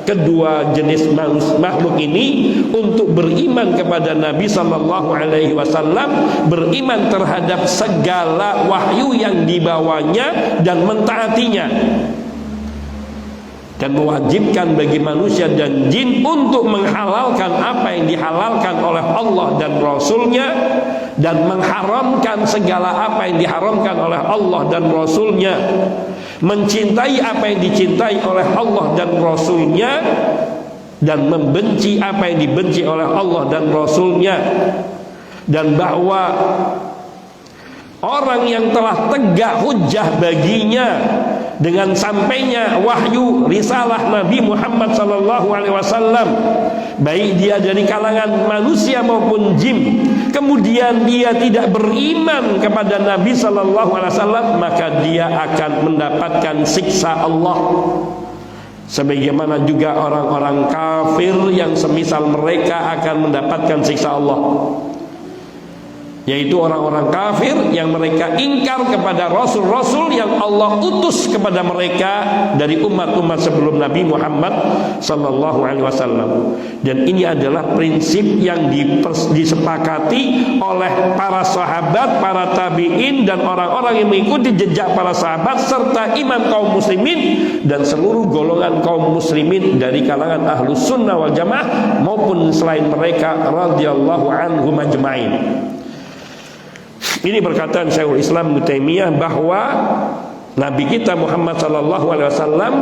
kedua jenis makhluk ini untuk beriman kepada Nabi sallallahu alaihi wasallam, beriman terhadap segala wahyu yang dibawanya dan mentaatinya, dan mewajibkan bagi manusia dan jin untuk menghalalkan apa yang dihalalkan oleh Allah dan Rasulnya, dan mengharamkan segala apa yang diharamkan oleh Allah dan Rasulnya, mencintai apa yang dicintai oleh Allah dan Rasulnya, dan membenci apa yang dibenci oleh Allah dan Rasulnya. Dan bahwa orang yang telah tegak hujjah baginya dengan sampainya wahyu risalah Nabi Muhammad SAW, baik dia dari kalangan manusia maupun jin, kemudian dia tidak beriman kepada Nabi SAW, maka dia akan mendapatkan siksa Allah. Sebagaimana juga orang-orang kafir yang semisal mereka akan mendapatkan siksa Allah, yaitu orang-orang kafir yang mereka ingkar kepada rasul-rasul yang Allah utus kepada mereka dari umat-umat sebelum Nabi Muhammad sallallahu alaihi wasallam. Dan ini adalah prinsip yang disepakati oleh para sahabat, para tabi'in, dan orang-orang yang mengikuti jejak para sahabat serta imam kaum muslimin dan seluruh golongan kaum muslimin dari kalangan ahlus sunnah wal jamaah maupun selain mereka radhiyallahu anhum ajma'in. Ini perkataan Syekhul Islam Ibnu Taimiyah bahwa Nabi kita Muhammad sallallahu alaihi wasallam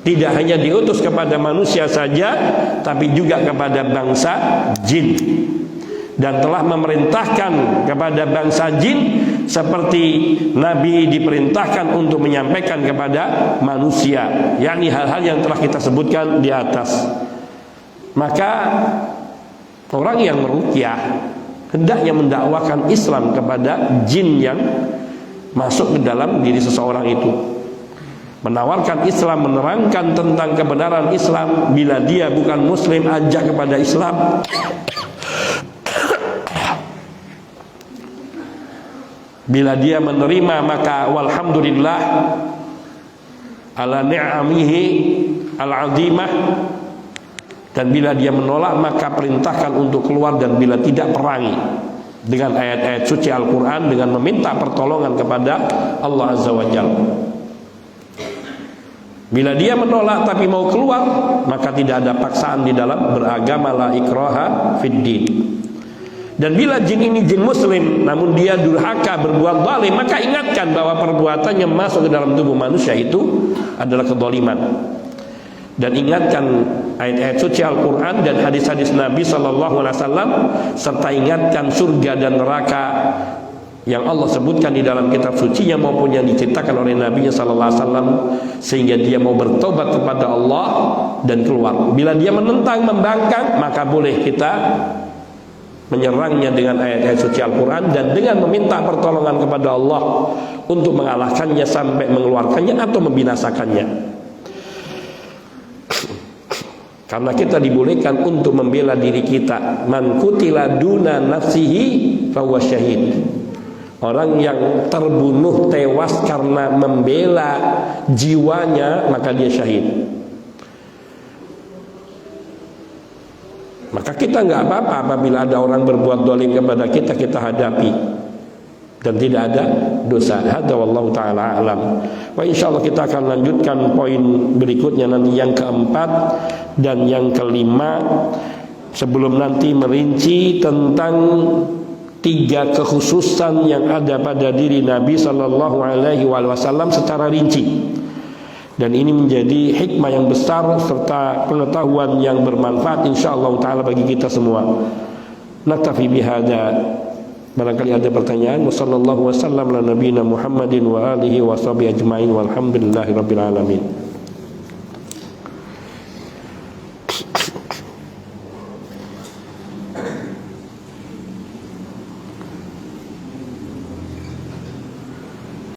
tidak hanya diutus kepada manusia saja, tapi juga kepada bangsa jin, dan telah memerintahkan kepada bangsa jin seperti Nabi diperintahkan untuk menyampaikan kepada manusia, yakni hal-hal yang telah kita sebutkan di atas. Maka orang yang meruqyah hendaknya mendakwakan Islam kepada jin yang masuk ke dalam diri seseorang itu, menawarkan Islam, menerangkan tentang kebenaran Islam. Bila dia bukan muslim, ajak kepada Islam. Bila dia menerima, maka walhamdulillah ala ni'amihi al-azimah. Dan bila dia menolak, maka perintahkan untuk keluar, dan bila tidak, perangi dengan ayat-ayat suci Al-Quran, dengan meminta pertolongan kepada Allah Azza wa Jalla. Bila dia menolak tapi mau keluar, maka tidak ada paksaan di dalam beragama, la ikraha fid din. Dan bila jin ini jin muslim namun dia durhaka, berbuat zalim, maka ingatkan bahwa perbuatannya masuk ke dalam tubuh manusia itu adalah kezaliman. Dan ingatkan ayat-ayat suci Al-Quran dan hadis-hadis Nabi SAW, serta ingatkan surga dan neraka yang Allah sebutkan di dalam kitab sucinya maupun yang diceritakan oleh Nabi SAW, sehingga dia mau bertobat kepada Allah dan keluar. Bila dia menentang, membangkang, maka boleh kita menyerangnya dengan ayat-ayat suci Al-Quran dan dengan meminta pertolongan kepada Allah untuk mengalahkannya sampai mengeluarkannya atau membinasakannya. Karena kita dibolehkan untuk membela diri kita. Man qutila duna nafsihi fahuwa syahid. Orang yang terbunuh, tewas karena membela jiwanya, maka dia syahid. Maka kita nggak apa-apa apabila ada orang berbuat zalim kepada kita, kita hadapi dan tidak ada dosa. Hadza wallahu taala alam. Wa insyaallah kita akan lanjutkan poin berikutnya nanti, yang keempat dan yang kelima, sebelum nanti merinci tentang 3 kekhususan yang ada pada diri Nabi sallallahu alaihi wasallam secara rinci. Dan ini menjadi hikmah yang besar serta pengetahuan yang bermanfaat insyaallah taala bagi kita semua. Naktafi bihadza. Barangkali ada pertanyaan. Wassallallahu wasallam ala nabiyina Muhammadin wa alihi wa sahbihi ajmain walhamdulillahirabbil alamin.